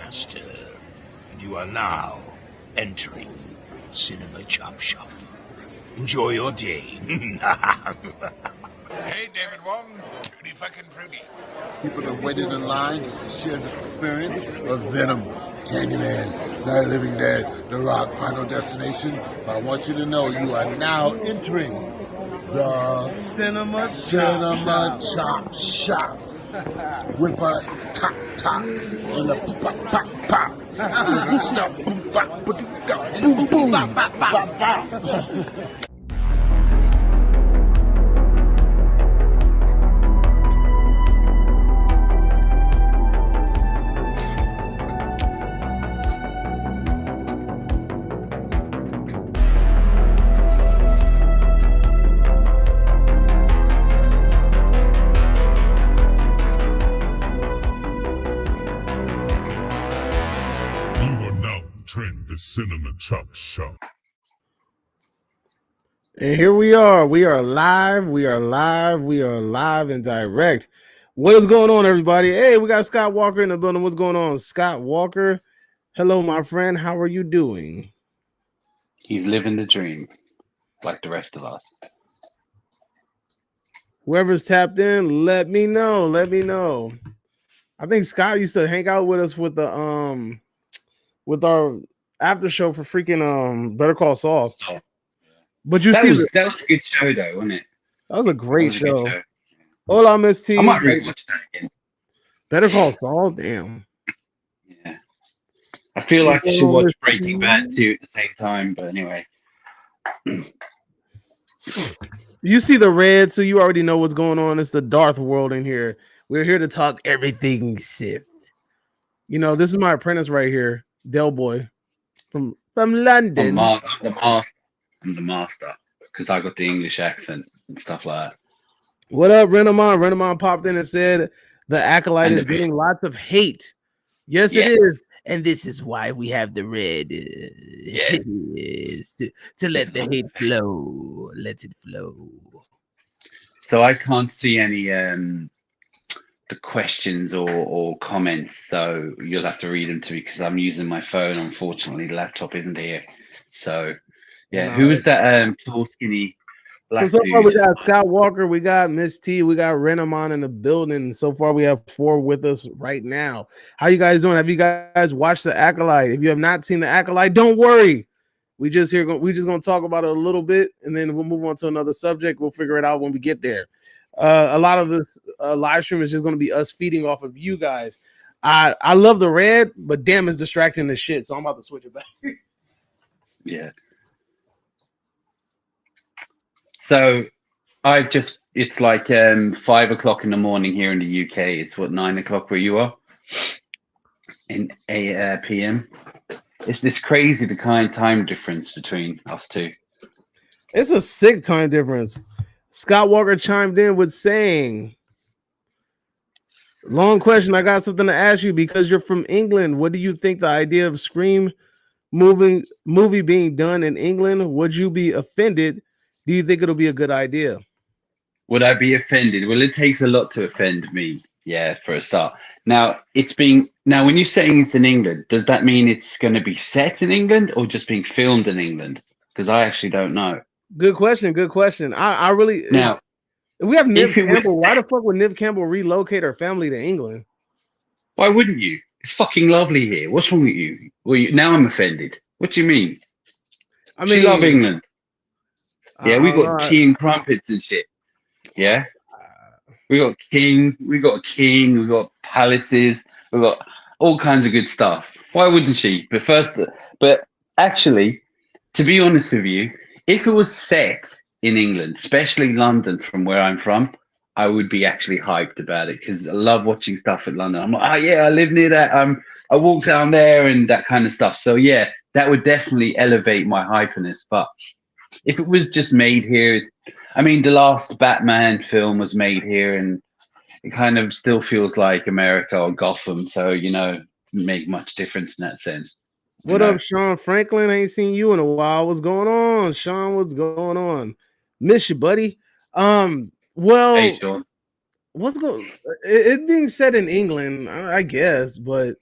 Master. And you are now entering Cinema Chop Shop. Enjoy your day. Hey, David Walton. Tutti fucking fruity. People that waited in line just to share this experience of Venom, Candyman, Night of the Living Dead, The Rock, Final Destination. But I want you to know you are now entering the Cinema Chop Shop. With a top and a pop. Boom, boom, bop. The Cinema Chop Shop. And here we are. We are live and direct. What is going on, everybody? Hey, we got Scott Walker in the building. What's going on, Scott Walker? Hello, my friend. How are you doing? He's living the dream, like the rest of us. Whoever's tapped in, let me know. I think Scott used to hang out with us with the with our after show for freaking Better Call Saul. But that was a good show though, wasn't it? That was a great show. Hola, Miss T. I might rewatch that again. Better Call Saul, damn. Yeah. I feel like I should watch Breaking Bad too at the same time, but anyway. You see the red, so you already know what's going on. It's the Darth world in here. We're here to talk everything Sith. You know, this is my apprentice right here, Del Boy. From London. I'm the master because I got the English accent and stuff like that. What up, Renamon? Renamon popped in and said the Acolyte is getting lots of hate. Yes, it is. And this is why we have the red. Yes. to let the hate flow. Let it flow. So I can't see any the questions or comments, so you'll have to read them to me because I'm using my phone. Unfortunately, the laptop isn't here. So yeah, who is that tall, skinny black so far dude? we got Scott Walker, we got Miss T, we got Renamon in the building. So far we have 4 with us right now. How you guys doing? Have you guys watched the Acolyte? If you have not seen the Acolyte, don't worry. We're just gonna talk about it a little bit and then we'll move on to another subject. We'll figure it out when we get there. A lot of this live stream is just going to be us feeding off of you guys. I love the red, but damn, it's distracting the shit. So I'm about to switch it back. Yeah. So it's like 5 o'clock in the morning here in the UK. It's 9 o'clock where you are in PM. It's crazy the kind of time difference between us two. It's a sick time difference. Scott Walker chimed in with saying, long question, I got something to ask you because you're from England. What do you think the idea of Scream movie being done in England? Would you be offended? Do you think it'll be a good idea? Would I be offended? Well, it takes a lot to offend me, yeah, for a start. Now, when you're saying it's in England, does that mean it's going to be set in England or just being filmed in England? Because I actually don't know. Good question. I really now we have Niv Campbell. Why the fuck would Niv Campbell relocate her family to England? Why wouldn't you? It's fucking lovely here. What's wrong with you? Well, now I'm offended. What do you mean? I mean, love England. Yeah, we got tea and crumpets and shit. Yeah, we got king, we got palaces, we got all kinds of good stuff. Why wouldn't she? But actually, to be honest with you, if it was set in England, especially London, from where I'm from, I would be actually hyped about it because I love watching stuff in London. I'm like, oh yeah, I live near that. I walk down there and that kind of stuff. So yeah, that would definitely elevate my hypeness. But if it was just made here, I mean, the last Batman film was made here, and it kind of still feels like America or Gotham. So make much difference in that sense. What up, Sean Franklin? I ain't seen you in a while. What's going on, Sean? What's going on? Miss you, buddy. Well, hey, what's going? It being said in England, I guess, but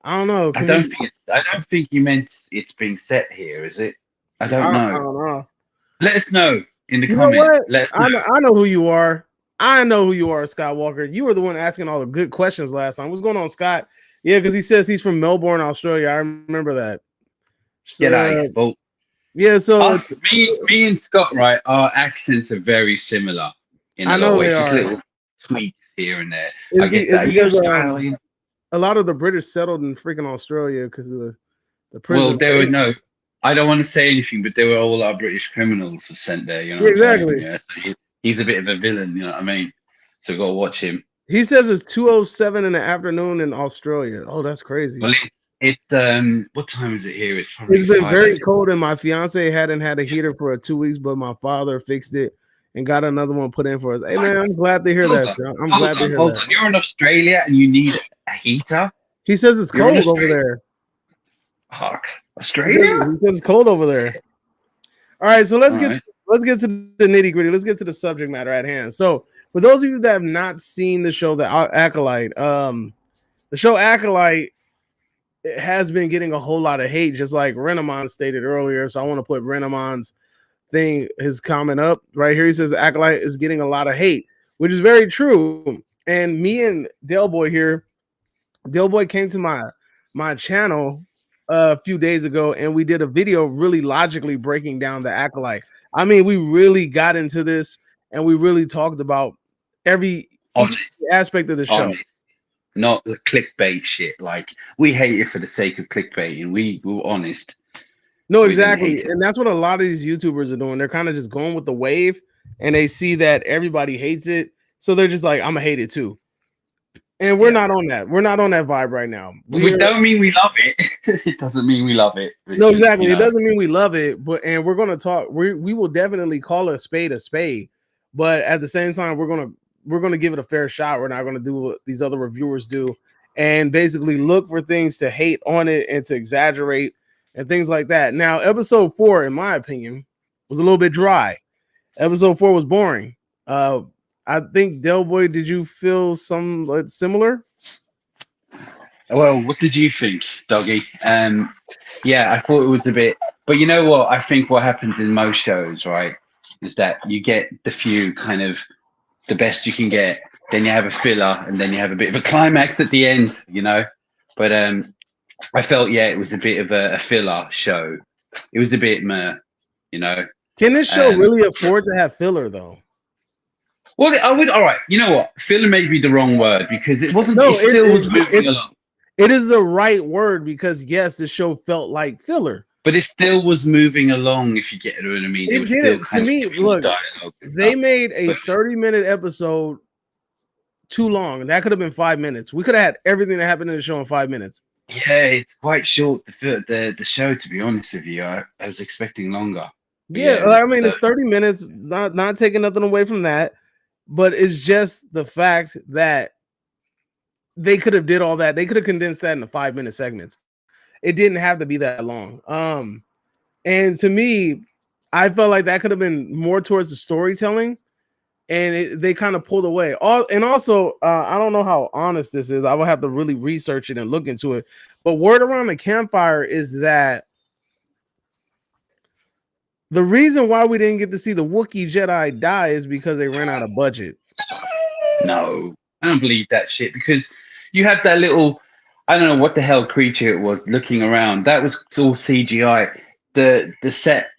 I don't know. I don't think you meant it's being set here, is it? I don't I know. don't know. Let us know in the You know comments. what? Let us know. I know who you are. I know who you are, Scott Walker. You were the one asking all the good questions last time. What's going on, Scott? Yeah, because he says he's from Melbourne, Australia. I remember that. G'day. So, Well, yeah, so me and Scott, right? Our accents are very similar in I a lot of know they ways. Just are. little tweaks here and there. I get It's that. Are you because Australian? a lot of the British settled in freaking Australia because of the Well, prison. there were no. I don't want to say anything, but there were all our British criminals were sent there. You know Yeah, what I'm saying? exactly. Yeah. So he's a bit of a villain. You know what I mean? So got to watch him. He says it's 2:07 in the afternoon in Australia. Oh, that's crazy. Well, it's what time is it here? It's probably It's been 5 a.m. very cold, and my fiance hadn't had a heater for 2 weeks, but my father fixed it and got another one put in for us. Hey man, I'm glad to hear Hold that. on, I'm glad to hear hold that. on. You're in Australia and you need a heater. He says it's You're in cold over Australia. there. Fuck. He says, Australia? it's cold over there. All right, so All right. let's get to the nitty gritty. Let's get to the subject matter at hand. So, for those of you that have not seen the show, the Acolyte, the show Acolyte it has been getting a whole lot of hate, just like Renamon stated earlier. So I want to put Renamon's his comment up right here. He says Acolyte is getting a lot of hate, which is very true. And me and Del Boy here, Del Boy came to my channel a few days ago, and we did a video really logically breaking down the Acolyte. I mean, we really got into this, and we really talked about each aspect of the show. Not the clickbait shit. Like we hate it for the sake of clickbait, and we were honest. No, exactly. And that's what a lot of these YouTubers are doing. They're kind of just going with the wave and they see that everybody hates it. So they're just like, I'm gonna hate it too. And we're not on that. We're not on that vibe right now. We don't mean we love it. It doesn't mean we love it. No, exactly. It doesn't mean we love it, and we're gonna talk. We will definitely call a spade, but at the same time, we're gonna give it a fair shot. We're not gonna do what these other reviewers do and basically look for things to hate on it and to exaggerate and things like that. Now, episode 4, in my opinion, was a little bit dry. Episode 4 was boring. I think Del Boy, did you feel some similar? Well, what did you think, Doggy? Yeah, I thought it was a bit, but you know what? I think what happens in most shows, right, is that you get the few kind of the best you can get, then you have a filler, and then you have a bit of a climax at the end, you know. But I felt, yeah, it was a bit of a filler show. It was a bit meh, you know. Can this show really afford to have filler, though? Well, I would. All right, you know what? Filler may be the wrong word because it wasn't. No, it still was moving along. It is the right word because yes, the show felt like filler, but it still was moving along. If you get what I mean, it did. To me, look, they made a 30-minute episode too long. That could have been 5 minutes. We could have had everything that happened in the show in 5 minutes. Yeah, it's quite short. The show, to be honest with you, I was expecting longer. Yeah, I mean, it's 30 minutes. Not taking nothing away from that, but it's just the fact that they could have did all that. They could have condensed that into 5-minute segments. It didn't have to be that long. And to me, I felt like that could have been more towards the storytelling, and they kind of pulled away. Also, I don't know how honest this is. I will have to really research it and look into it. But word around the campfire is that the reason why we didn't get to see the Wookiee Jedi die is because they ran out of budget. No, I don't believe that shit because you had that little, I don't know what the hell creature it was looking around. That was all CGI. The set,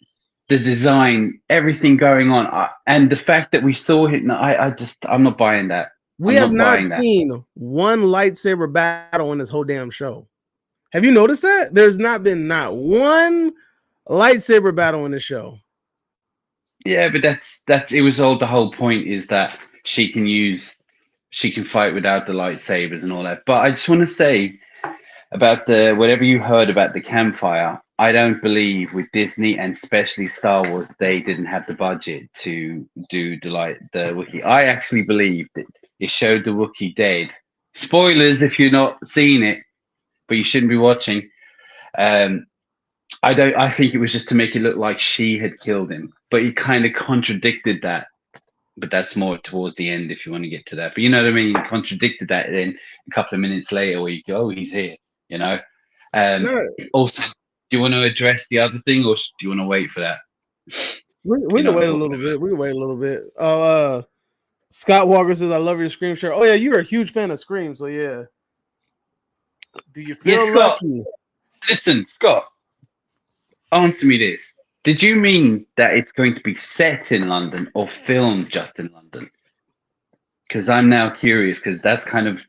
the design, everything going on, and the fact that we saw him. I'm not buying that. We have not seen one lightsaber battle in this whole damn show. Have you noticed that? There's not been not one lightsaber battle in the show. Yeah, but that's it was all the whole point is that she can fight without the lightsabers and all that. But I just want to say about whatever you heard about the campfire, I don't believe with Disney and especially Star Wars, they didn't have the budget to do the Wookiee. I actually believe that it showed the Wookiee dead. Spoilers if you're not seeing it, but you shouldn't be watching. I think it was just to make it look like she had killed him, but he kind of contradicted that. But that's more towards the end if you want to get to that. But you know what I mean? He contradicted that, and then a couple of minutes later, where you go, oh, he's here. You know. No, Also, do you want to address the other thing, or do you want to wait for that? we can wait a little bit. We can wait a little bit. Scott Walker says, "I love your Scream shirt." Oh yeah, you're a huge fan of Scream, so yeah. Do you feel Scott, lucky? listen, Scott, answer me this. Did you mean that it's going to be set in London or filmed just in London? Because I'm now curious, because that's kind of,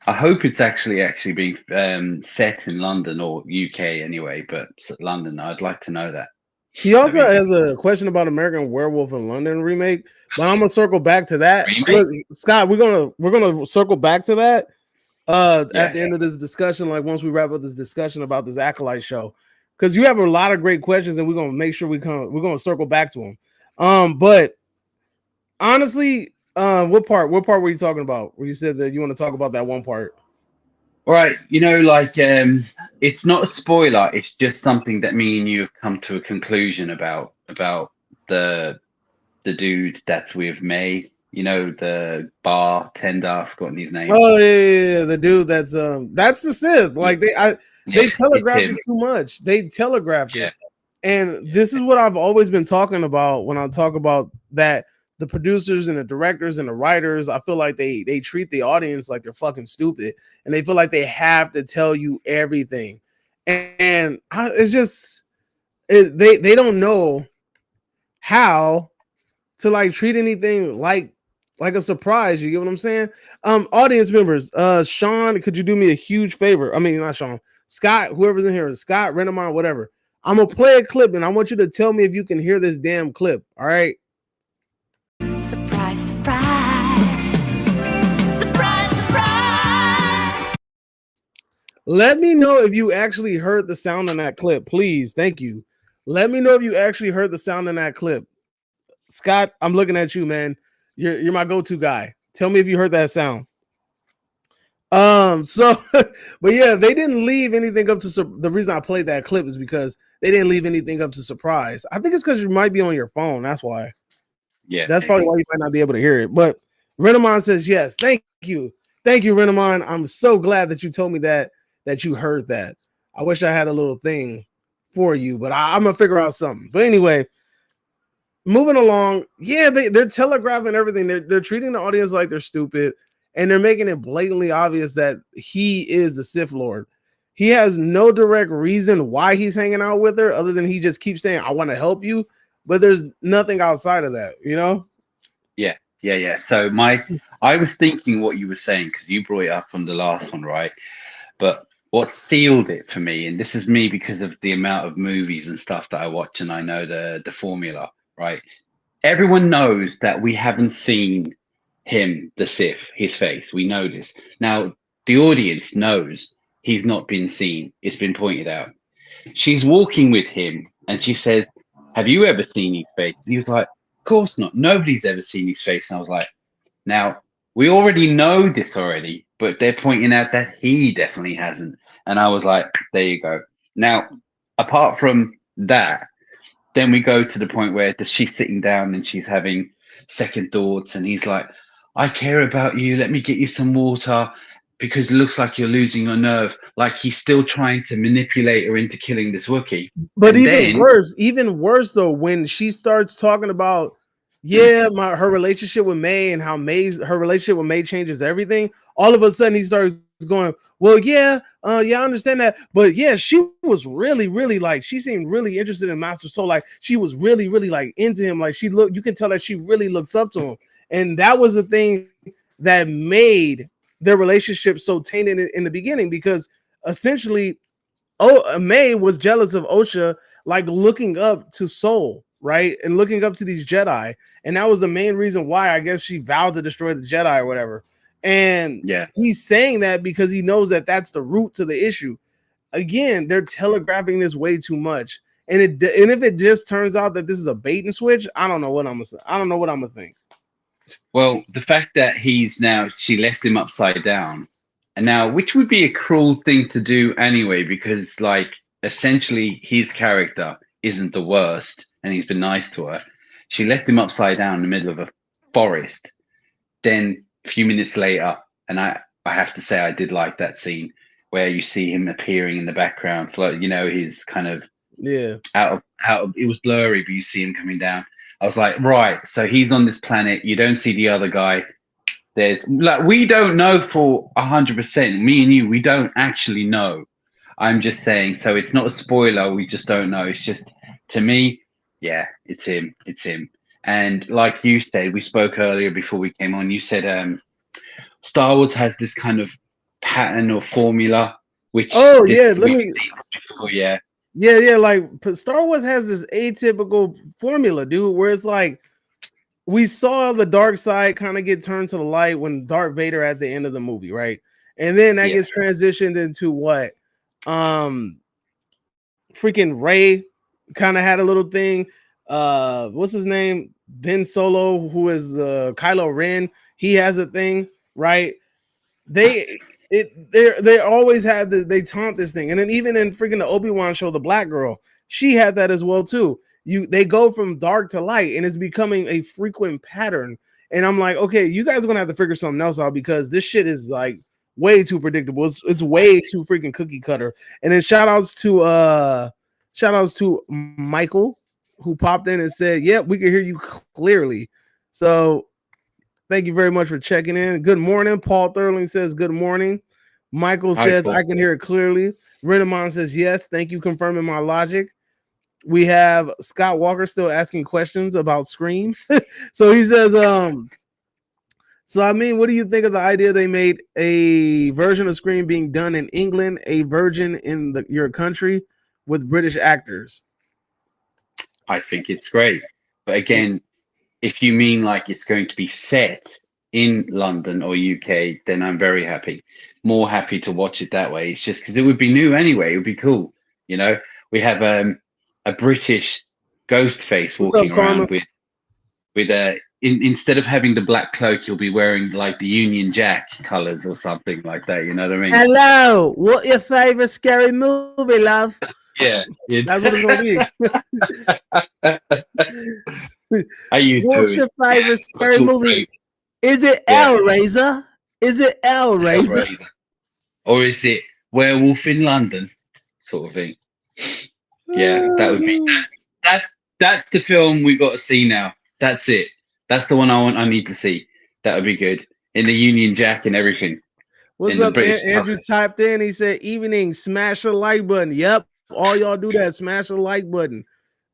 I hope it's actually being set in London or UK anyway, but London, I'd like to know that. He also has a question about American Werewolf in London remake, but I'm gonna circle back to that. Look, Scott, we're gonna circle back to that at the end of this discussion, like once we wrap up this discussion about this Acolyte show, because you have a lot of great questions, and we're gonna make sure we're gonna circle back to them. But honestly, what part were you talking about? Where you said that you want to talk about that one part? Right, you know, like it's not a spoiler. It's just something that me and you have come to a conclusion about the dude that's with May. You know, the bartender. I've forgotten his name. Oh yeah, the dude that's the Sith. Like they telegraphed it too much. They telegraphed it, and this is what I've always been talking about when I talk about that. The producers and the directors and the writers, I feel like they treat the audience like they're fucking stupid, and they feel like they have to tell you everything, and it's just they don't know how to like treat anything like a surprise. You get what I'm saying? Audience members, Sean, could you do me a huge favor? I mean, not Sean, Scott, whoever's in here, Scott, Renamon, whatever. I'm gonna play a clip, and I want you to tell me if you can hear this damn clip. All right. Surprise, surprise. Surprise, surprise. Let me know if you actually heard the sound in that clip, please. Thank you. Let me know if you actually heard the sound in that clip. Scott, I'm looking at you, man. You're my go-to guy. Tell me if you heard that sound. So but yeah, they didn't leave anything up to the reason I played that clip is because they didn't leave anything up to surprise. I think it's because you might be on your phone. That's why. Yeah, that's probably why you might not be able to hear it. But Renamon says yes. Thank you, Renamon. I'm so glad that you told me that you heard that. I wish I had a little thing for you, but I'm gonna figure out something. But anyway, moving along. Yeah, they're telegraphing everything. They're treating the audience like they're stupid, and they're making it blatantly obvious that he is the Sith Lord. He has no direct reason why he's hanging out with her, other than he just keeps saying, "I want to help you." But there's nothing outside of that, you know? Yeah. So I was thinking what you were saying because you brought it up from the last one, right? But what sealed it for me, and this is me because of the amount of movies and stuff that I watch, and I know the formula, right? Everyone knows that we haven't seen him, the Sith, his face. We know this. Now, the audience knows he's not been seen. It's been pointed out. She's walking with him and she says, "Have you ever seen his face?" And he was like, "Of course not. Nobody's ever seen his face." And I was like, now, we already know this already, but they're pointing out that he definitely hasn't. And I was like, there you go. Now, apart from that, then we go to the point where she's sitting down and she's having second thoughts. And he's like, "I care about you. Let me get you some water because it looks like you're losing your nerve." Like he's still trying to manipulate her into killing this Wookiee. But even worse though, when she starts talking about her relationship with May and how her relationship with May changes everything, all of a sudden he starts going, "Well, I understand that, but yeah, she was really, really like she seemed really interested in Master Soul, like she was really, really like into him, like you can tell that she really looks up to him, and that was the thing that made their relationship so tainted in the beginning because essentially May was jealous of Osha, like looking up to Soul, right? And looking up to these Jedi. And that was the main reason why I guess she vowed to destroy the Jedi or whatever. And he's saying that because he knows that that's the root to the issue. Again, they're telegraphing this way too much. And if it just turns out that this is a bait and switch, I don't know what I'm gonna think. Well, the fact that she left him upside down. And now, which would be a cruel thing to do anyway, because like essentially his character isn't the worst and he's been nice to her. She left him upside down in the middle of a forest. Then a few minutes later, and I have to say I did like that scene where you see him appearing in the background, like his kind of Yeah. out of it was blurry, but you see him coming down. I was like, right, so he's on this planet. You don't see the other guy. There's like we don't know for 100%. Me and you, we don't actually know. I'm just saying, so it's not a spoiler. We just don't know. It's just to me, yeah, it's him. It's him. And like you said, we spoke earlier before we came on. You said Star Wars has this kind of pattern or formula, which Oh this yeah, let we've me. seen this before. Yeah, Yeah. Like Star Wars has this atypical formula, dude, where it's like we saw the dark side kind of get turned to the light when Darth Vader at the end of the movie, right? And then that yeah. gets transitioned into what? Freaking Ray kind of had a little thing. What's his name? Ben Solo, who is Kylo Ren, he has a thing, right? They always have this, they taunt this thing. And then even in freaking the Obi-Wan show, the black girl, she had that as well too. They go from dark to light, and it's becoming a frequent pattern. And I'm like, okay, you guys are gonna have to figure something else out because this shit is like way too predictable. It's way too freaking cookie cutter. And then shout outs to Michael, who popped in and said, yep, we can hear you clearly. So thank you very much for checking in. Good morning. Paul Thurling says good morning. Michael Hi, says Paul. I can hear it clearly. Renamon says yes. Thank you, confirming my logic. We have Scott Walker still asking questions about Scream. So he says, so I mean, what do you think of the idea they made a version of Scream being done in England, a version in your country with British actors? I think it's great. But again, if you mean like it's going to be set in London or UK, then I'm very happy. More happy to watch it that way. It's just because it would be new anyway. It would be cool. We have a British ghost face What's up, walking Karma? around with instead of having the black cloak, you'll be wearing like the Union Jack colors or something like that. You know what I mean? Hello, what your favorite scary movie, love? Yeah. That's what it's gonna be. How you What's doing? your favorite scary Talk movie? great. Is it Yeah. Hellraiser? Is it Hellraiser? Hellraiser. Or is it Werewolf in London? Sort of thing. Yeah, that would be that's the film we got to see now. That's it. That's the one I need to see. That would be good. In the Union Jack and everything. What's In the up, British Andrew? Typed in. He said, "Evening, smash the like button." Yep, all y'all do that. Smash the like button.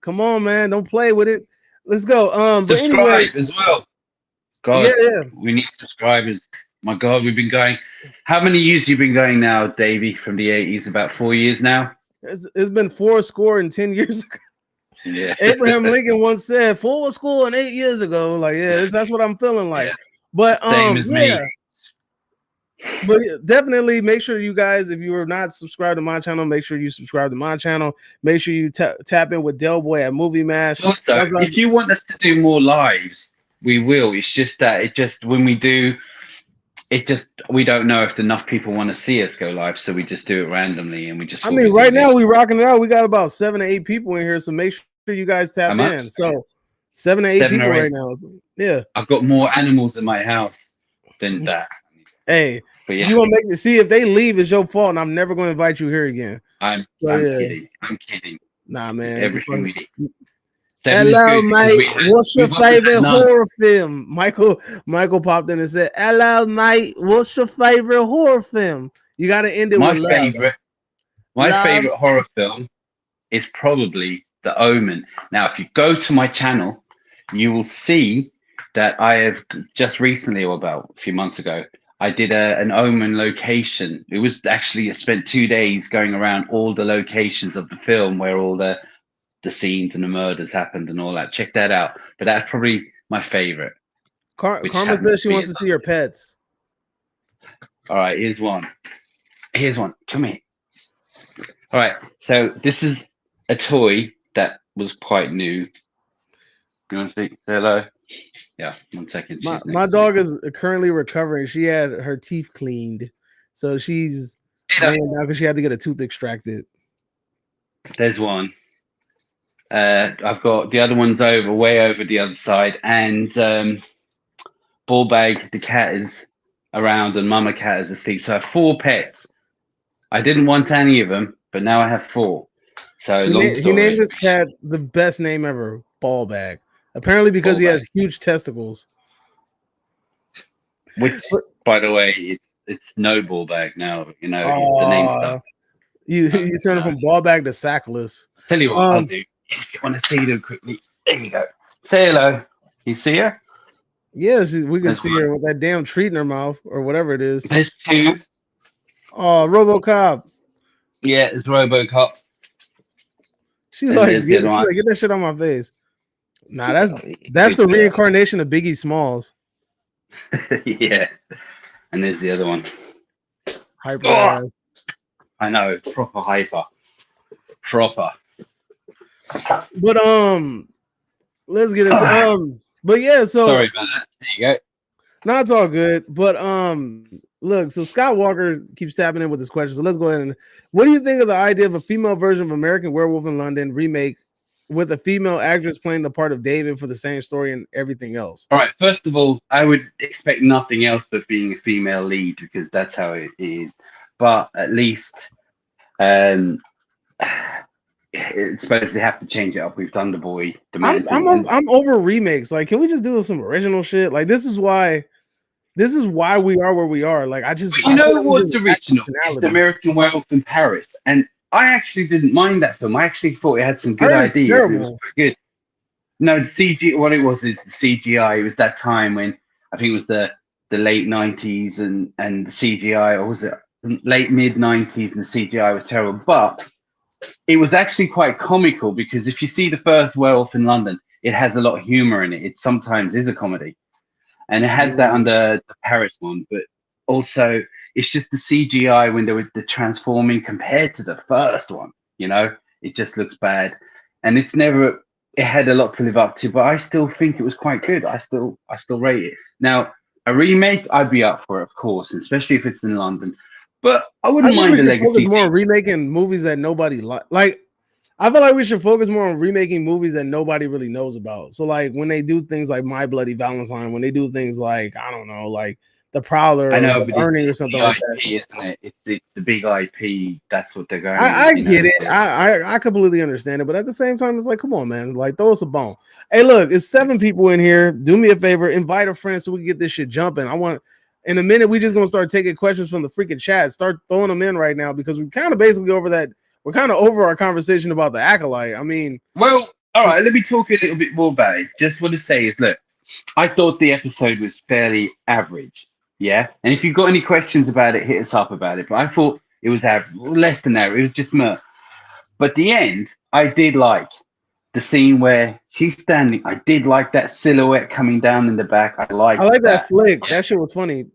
Come on, man. Don't play with it. Let's go. But subscribe anyway, as well. God, yeah. we need subscribers. My God, we've been going. How many years you been going now, Davey? From the 80s, about 4 years now. It's been 10 years ago. Yeah. Abraham Lincoln once said, "Full school and 8 years ago." Like, yeah, that's what I'm feeling like. Yeah. But Same as me. But definitely make sure you guys, if you are not subscribed to my channel, make sure you subscribe to my channel. Make sure you tap in with Del Boy at Movie Mash. Also, if you want us to do more lives, we will. It's just that when we do, we don't know if enough people want to see us go live, so we just do it randomly and we just. I mean, right now we rocking it out. We got about 7 to 8 people in here, so make sure you guys tap in. So 7 to 8 people right now. So, yeah, I've got more animals in my house than that. Hey, yeah. You want to make it see if they leave, it's your fault, and I'm never going to invite you here again. I'm kidding. I'm kidding. Nah, man. Everything we do. Hello, mate. What's your favorite horror film? Michael popped in and said, "Hello, mate. What's your favorite horror film?" You got to end it with love. My favorite horror film is probably The Omen. Now, if you go to my channel, you will see that I have just recently, or about a few months ago, I did an Omen location. It was actually, I spent 2 days going around all the locations of the film where all the scenes and the murders happened and all that. Check that out. But that's probably my favorite. Karma says she wants to see your pets. All right, here's one. Come here. All right, so this is a toy that was quite new. You want to say hello? Yeah, 1 second. My dog is currently recovering. She had her teeth cleaned, so she's laying down because she had to get a tooth extracted. There's one. I've got the other one's way over the other side, and Ball Bag, the cat, is around, and Mama Cat is asleep. So I have 4 pets. I didn't want any of them, but now I have 4. So long He named story. this cat the best name ever, Ball Bag. Apparently because Ball he bag. has huge testicles. Which, But by the way, it's no ball bag now. You know the name stuff. You turn it No. from ball bag to sackless. Tell you what, I'll do. If you want to see them quickly, there you go. Say hello. You see her? Yeah, we can There's see one. her with that damn treat in her mouth or whatever it is. There's 2. Oh, RoboCop. Yeah, there's RoboCop, She's and like, there's the other one. get that shit on my face. Nah, that's Good the girl. reincarnation of Biggie Smalls. Yeah, and there's the other one. Hyper Oh, ass. I know, proper hyper, proper. But let's get into but yeah, so Sorry about that. There you go. no, it's all good. But look, so Scott Walker keeps tapping in with this question. So let's go ahead and what do you think of the idea of a female version of American Werewolf in London remake with a female actress playing the part of David for the same story and everything else? All right. First of all, I would expect nothing else but being a female lead because that's how it is. But at least, um, it's supposed they have to change it up with Thunderboy demanding. I'm over remakes. Like, can we just do some original shit? Like, this is why we are where we are. Like, But you know what's original? It's the personality. American Werewolf in Paris, and I actually didn't mind that film. I actually thought it had some good Heard it's ideas. And it was terrible. pretty good. No, the CG. What it was is the CGI. It was that time when I think it was the late '90s and the CGI, or was it late mid '90s and the CGI was terrible. But it was actually quite comical because if you see the first Werewolf in London, it has a lot of humor in it. It sometimes is a comedy, and it had that under the Paris one. But also, it's just the CGI when there was the transforming compared to the first one. You know, it just looks bad, and it's never. It had a lot to live up to, but I still think it was quite good. I still rate it. Now, a remake, I'd be up for it, of course, especially if it's in London. But I I wouldn't think we mind the should focus legacy more on thing. remaking movies that nobody like. I feel like we should focus more on remaking movies that nobody really knows about. So, like when they do things like My Bloody Valentine, when they do things like I don't know, like The Prowler I or know, The but Burning or it's something the like that. IP, isn't it? It's the big IP. That's what they're going with. I You get know, it. I completely understand it, but at the same time, it's like, come on, man, like throw us a bone. Hey, look, it's 7 people in here. Do me a favor, invite a friend so we can get this shit jumping. I want in a minute. We just gonna start taking questions from the freaking chat. Start throwing them in right now because we kind of basically over that. We're kind of over our conversation about the Acolyte. I mean, well, all right. Let me talk a little bit more about it. Just want to say is, look, I thought the episode was fairly average. Yeah, and if you've got any questions about it, hit us up about it. But I thought it was less than average. It was just meh. But the end, I did like the scene where she's standing. I did like that silhouette coming down in the back. I liked I like that that. flick. Yeah. That shit was funny.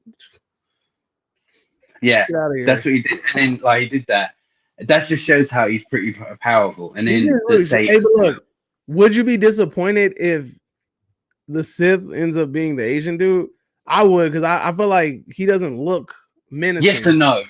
Yeah, Get out of here. that's what he did. And then like he did that. That just shows how he's pretty powerful. And He's then really, the hey, but look, would you be disappointed if the Sith ends up being the Asian dude? I would, because I feel like he doesn't look menacing. yes and no.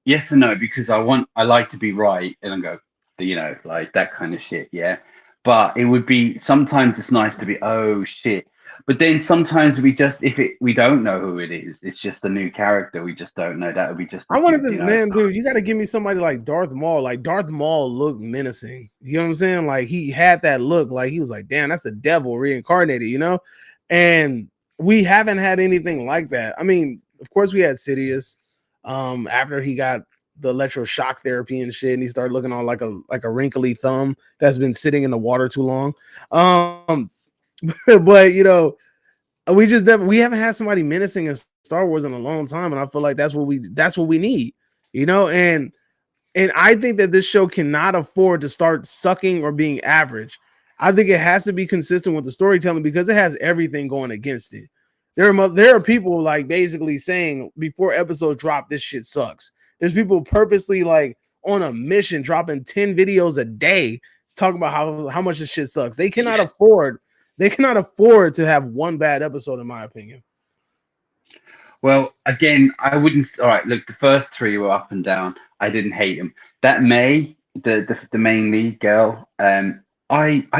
Yes and no, because I like to be right and I go, you know, like that kind of shit, yeah. But it would be sometimes it's nice to be oh shit. But then sometimes we don't know who it is, it's just a new character. We just don't know. That would be just I wanted to, you know, man, dude, you got to give me somebody like Darth Maul. Like Darth Maul looked menacing. You know what I'm saying? Like he had that look. Like he was like, damn, that's the devil reincarnated, you know? And we haven't had anything like that. I mean, of course we had Sidious after he got the electroshock therapy and shit, and he started looking all like a wrinkly thumb that's been sitting in the water too long. But you know, we haven't had somebody menacing in Star Wars in a long time, and I feel like that's what we need, you know. And I think that this show cannot afford to start sucking or being average. I think it has to be consistent with the storytelling because it has everything going against it. There are people like basically saying before episodes drop, this shit sucks. There's people purposely like on a mission dropping 10 videos a day talking about how much this shit sucks. They cannot afford to have one bad episode, in my opinion. Well, again, I wouldn't. All right, look, the first 3 were up and down. I didn't hate them. That May, the main lead girl, I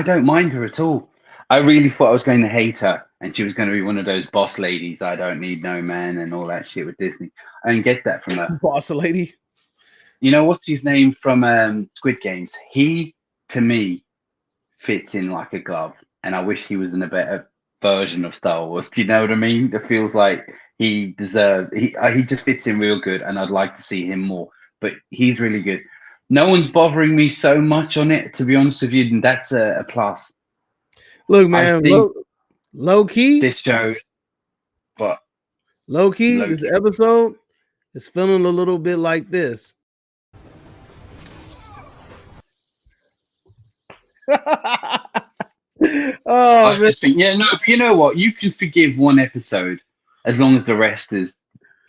don't mind her at all. I really thought I was going to hate her, and she was going to be one of those boss ladies. I don't need no man and all that shit with Disney. I didn't get that from her. Boss lady. you know what's his name from Squid Games? He, to me, fits in like a glove, and I wish he was in a better version of Star Wars. Do you know what I mean? It feels like he deserved. He just fits in real good, and I'd like to see him more. But he's really good. No one's bothering me so much on it, to be honest with you, and that's a plus. Look, I man, think low key, this shows, but low key, low this key. episode is feeling a little bit like this. Oh I man. just think, yeah, no, but you know what? You can forgive one episode as long as the rest is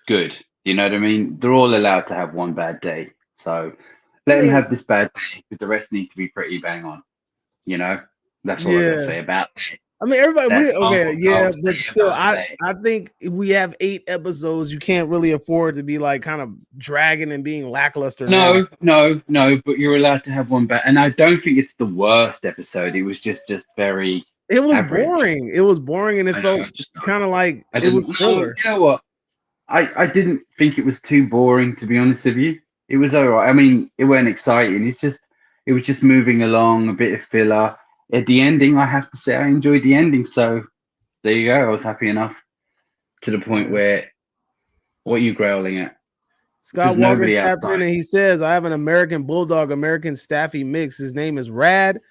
good. You know what I mean? They're all allowed to have one bad day. So I let them mean, have this bad day, but the rest need to be pretty bang on. You know? That's all I gotta yeah. say about that. I mean, everybody. We That's okay, yeah, I'll but say still, about I that. I think if we have 8 episodes, you can't really afford to be like kind of dragging and being lackluster now. No, but you're allowed to have one bad, and I don't think it's the worst episode. It was just very It was average. boring. It was boring, and it I felt know, just kind of like I it didn't was know. filler. You know what? I didn't think it was too boring, to be honest with you. It was all right. I mean, it weren't exciting. It was just moving along, a bit of filler. At the ending, I have to say I enjoyed the ending. So there you go. I was happy enough to the point Yeah. where what are you growling at? Scott There's Walker nobody taps in outside. and he says, "I have an American Bulldog, American Staffy mix. His name is Rad.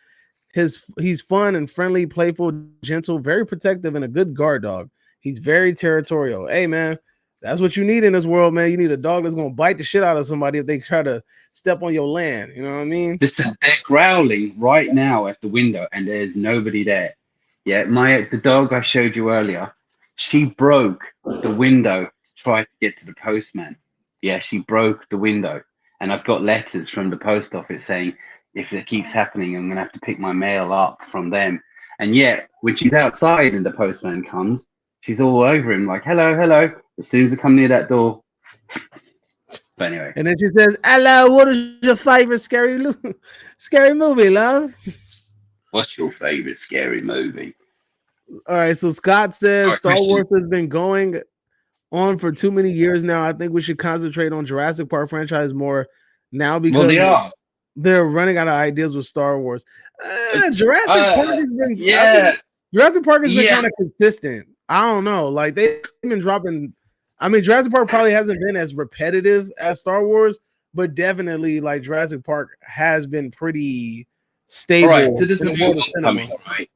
He's fun and friendly, playful, gentle, very protective, and a good guard dog. He's very territorial. Hey man, that's what you need in this world, man. You need a dog that's gonna bite the shit out of somebody if they try to step on your land. You know what I mean? Listen, they're growling right now at the window, and there's nobody there. Yeah, the dog I showed you earlier, she broke the window to try to get to the postman. Yeah, she broke the window, and I've got letters from the post office saying if it keeps happening, I'm gonna have to pick my mail up from them. And yet, when she's outside and the postman comes, she's all over him like, "Hello, hello." As soon as they come near that door, but anyway, And then she says, "Hello, what is your favorite scary movie, love?" what's your favorite scary movie? All right, so Scott All says right, Star question. Wars has been going on for too many years now. I think we should concentrate on Jurassic Park franchise more now Well, because they are. they're running out of ideas with Star Wars. Jurassic Park has been, I Yeah, think Jurassic Park has been yeah. kind of consistent. I don't know, like they've been dropping. I mean, Jurassic Park probably hasn't been as repetitive as Star Wars, but definitely like Jurassic Park has been pretty All right. stable So there's in a the new world of one cinema. coming, right?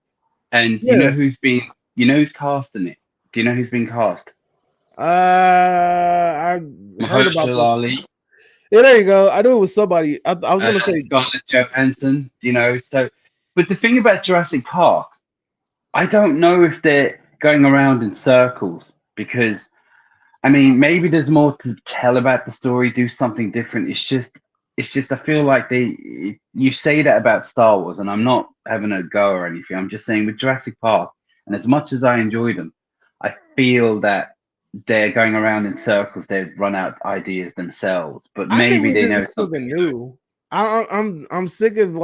And Yeah. you know who's casting it? Do you know who's been cast? I heard about Mahershala this. Ali, Yeah, there you go. I knew it was somebody. I was gonna say, Scarlett Johansson. You know, so. But the thing about Jurassic Park, I don't know if they're going around in circles because I mean, maybe there's more to tell about the story, do something different. It's just, I feel like you say that about Star Wars, and I'm not having a go or anything. I'm just saying with Jurassic Park, and as much as I enjoy them, I feel that they're going around in circles. They've run out ideas themselves, but I think maybe we they just know need something something new. new. I'm sick of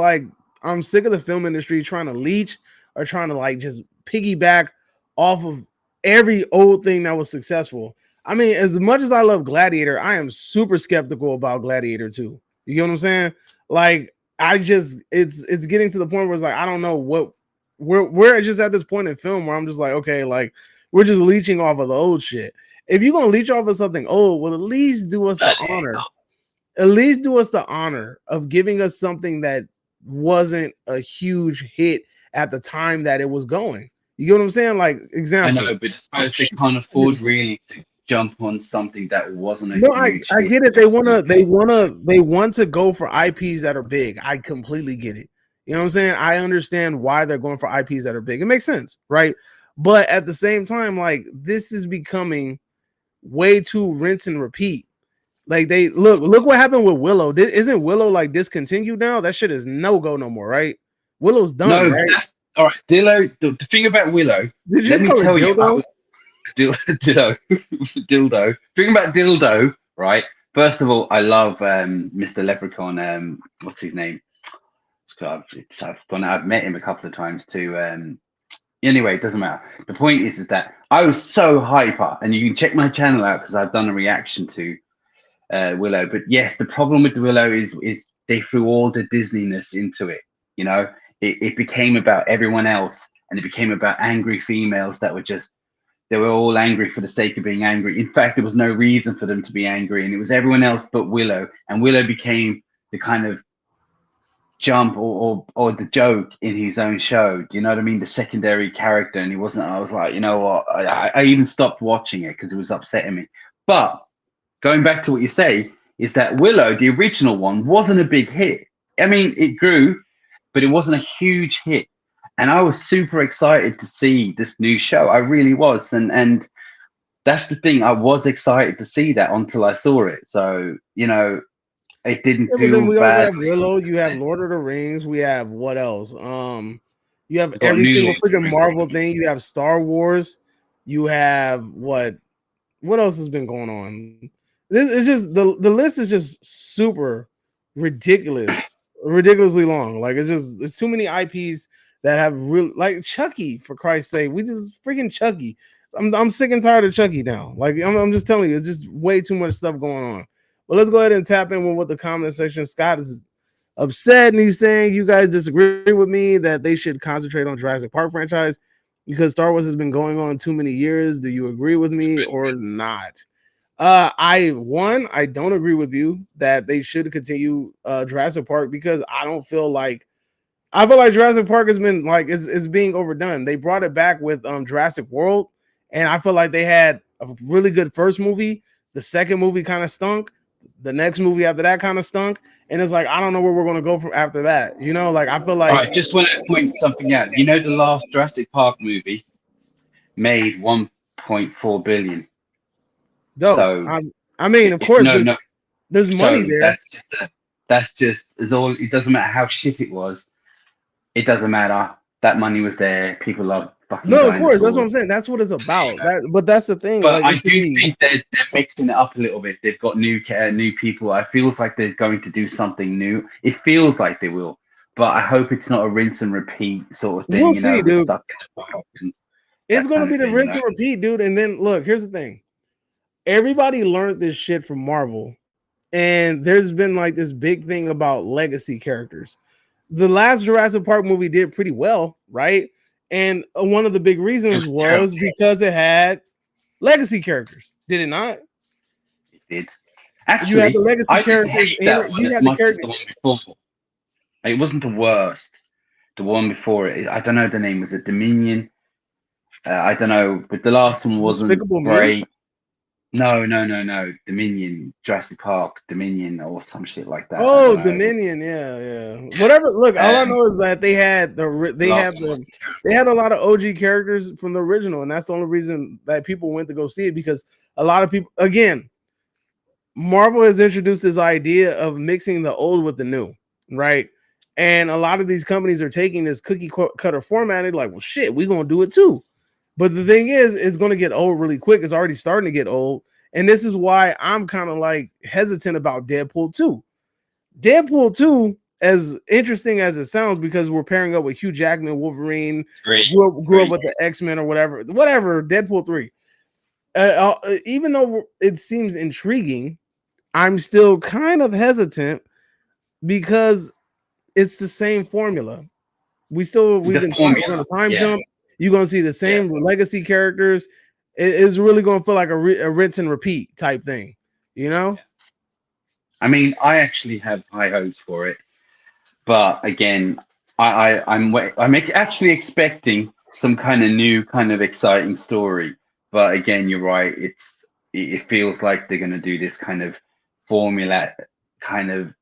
I'm sick of the film industry trying to leech or trying to like just piggyback off of every old thing that was successful. I mean, as much as I love Gladiator, I am super skeptical about Gladiator 2. You get what I'm saying? Like, I just it's getting to the point where it's like I don't know what we're just at this point in film where I'm just like, okay, like we're just leeching off of the old shit. If you're gonna leech off of something old, well, at least do us the honor. At least do us the honor of giving us something that wasn't a huge hit at the time that it was going. You get what I'm saying? Like, I example. know, but I suppose they can't afford really to jump on something that wasn't a No, huge I hit. get it. They want to go for IPs that are big. I completely get it. You know what I'm saying? I understand why they're going for IPs that are big. It makes sense, right? But at the same time, like this is becoming way too rinse and repeat. Like they look what happened with Willow. Isn't Willow like discontinued now? That shit is no go no more, right? Willow's done, No, right? that's all right. Dillo, the thing about Willow, Did you let just me call it tell you, dildo? dildo, dildo. Thing about dildo, right? First of all, I love Mr. Leprechaun. What's his name? I've met him a couple of times too. Anyway, it doesn't matter. The point is that I was so hype up, and you can check my channel out because I've done a reaction to Willow. But yes, the problem with the Willow is they threw all the Disneyness into it. You know, it became about everyone else, and it became about angry females that were just they were all angry for the sake of being angry. In fact, there was no reason for them to be angry, and it was everyone else but Willow. And Willow became the kind of jump or the joke in his own show. Do you know what I mean? The secondary character, and he wasn't. I was like, you know what? I even stopped watching it because it was upsetting me. But going back to what you say, is that Willow, the original one, wasn't a big hit. I mean, it grew, but it wasn't a huge hit. And I was super excited to see this new show. I really was, and that's the thing. I was excited to see that until I saw it. So you know, it didn't Yeah, but then do we also have badly. Willow. You have Lord of the Rings. We have what else? You have We've got every new single Lord of the freaking Rings. Marvel thing. You have Star Wars. You have what? What else has been going on? This is just the list is just super ridiculously long. Like it's too many IPs that have real like Chucky, for Christ's sake. We just freaking Chucky. I'm sick and tired of Chucky now. Like I'm just telling you, it's just way too much stuff going on. But let's go ahead and tap in with what the comment section. Scott is upset and he's saying you guys disagree with me that they should concentrate on Jurassic Park franchise because Star Wars has been going on too many years. Do you agree with me or not? I don't agree with you that they should continue Jurassic Park because I feel like Jurassic Park has been like it's being overdone. They brought it back with Jurassic World, and I feel like they had a really good first movie. The second movie kind of stunk. The next movie after that kind of stunk, and it's like I don't know where we're gonna go from after that. You know, like I feel All like right, just want to point something out. You know, the last Jurassic Park movie made 1.4 billion. dope. So I mean, of course, no, no. there's money So there. that's just as all. It doesn't matter how shit it was. It doesn't matter. That money was there. People love fucking No, of course, that's what dinosaurs. I'm saying. That's what it's about. But that's the thing. But Like I it should do be. think they're mixing it up a little bit. They've got new people. I feels like they're going to do something new. It feels like they will, but I hope it's not a rinse and repeat sort of thing. We'll You know, see, we're dude. stuck in the park and It's that gonna kind be of the thing. You rinse know, and repeat, dude. And then look, here's the thing. Everybody learned this shit from Marvel, and there's been like this big thing about legacy characters. The last Jurassic Park movie did pretty well, right? And one of the big it reasons was terrible. was because it had legacy characters. Did it not? It did. You had the Actually, legacy I didn't characters hate in that it. one You as had the much as character. the one before. It wasn't the worst. The one before it, I don't know the name. Was it Dominion? I don't know, but the last one wasn't Despicable Me. great. No. Dominion, Jurassic Park, Dominion, or some shit like that. I Oh, don't know. Dominion, yeah. Whatever. Look, all I Um, know is that the last one was terrible. they had a lot of OG characters from the original, and that's the only reason that people went to go see it because a lot of people again, Marvel has introduced this idea of mixing the old with the new, right? And a lot of these companies are taking this cookie cutter format and like, well, shit, we're gonna do it too. But the thing is, it's gonna get old really quick. It's already starting to get old, and this is why I'm kind of like hesitant about Deadpool 2. Deadpool 2, as interesting as it sounds, because we're pairing up with Hugh Jackman, Wolverine, grew up with the X-Men or whatever. Deadpool 3. Even though it seems intriguing, I'm still kind of hesitant because it's the same formula. We've been talking on a time jump. You're gonna see the same legacy characters. It's really gonna feel like a rinse and repeat type thing, you know? I mean, I actually have high hopes for it, but again, I'm actually expecting some kind of new, kind of exciting story. But again, you're right. It feels like they're going to do this kind of formula kind of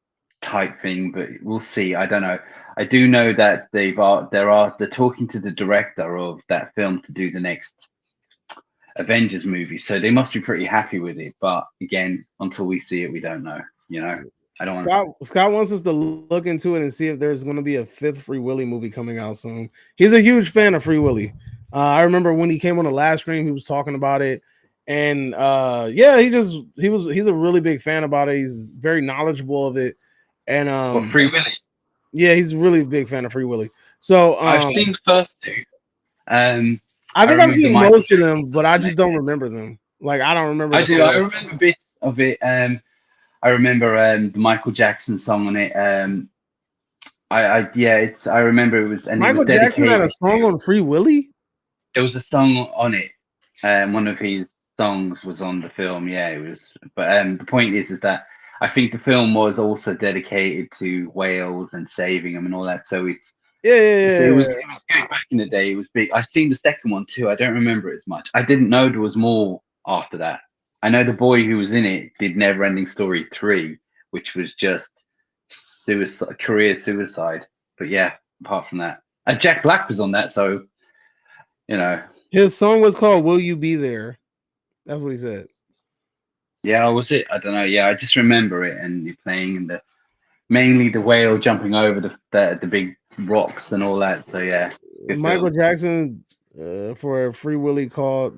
type thing, but we'll see. I don't know. I do know that they're talking to the director of that film to do the next Avengers movie, so they must be pretty happy with it. But again, until we see it, we don't know. You know, I don't want to. Scott wants us to look into it and see if there's going to be a fifth Free Willy movie coming out soon. He's a huge fan of Free Willy. I remember when he came on the last stream, he was talking about it, and he's a really big fan about it. He's very knowledgeable of it, and Free Willy. Yeah, he's a really big fan of Free Willy. So I've seen the first two. I think I've seen most of them, but I just don't remember them. Like I don't remember. I do. I remember bits of it. I remember the Michael Jackson song on it. I remember it was, and it was Michael Jackson had a dedicated song to. on Free Willy. There was a song on it. One of his songs was on the film. Yeah, it was. But the point is that I think the film was also dedicated to whales and saving them and all that. So it was good back in the day. It was big. I've seen the second one too. I don't remember it as much. I didn't know there was more after that. I know the boy who was in it did Neverending Story 3, which was just suicide, career suicide. But yeah, apart from that, and Jack Black was on that, so you know. His song was called "Will You Be There." That's what he said. Yeah, was it? I don't know. Yeah, I just remember it and you playing and mainly the whale jumping over the big rocks and all that. So yeah, good Michael film. Jackson for Free Willy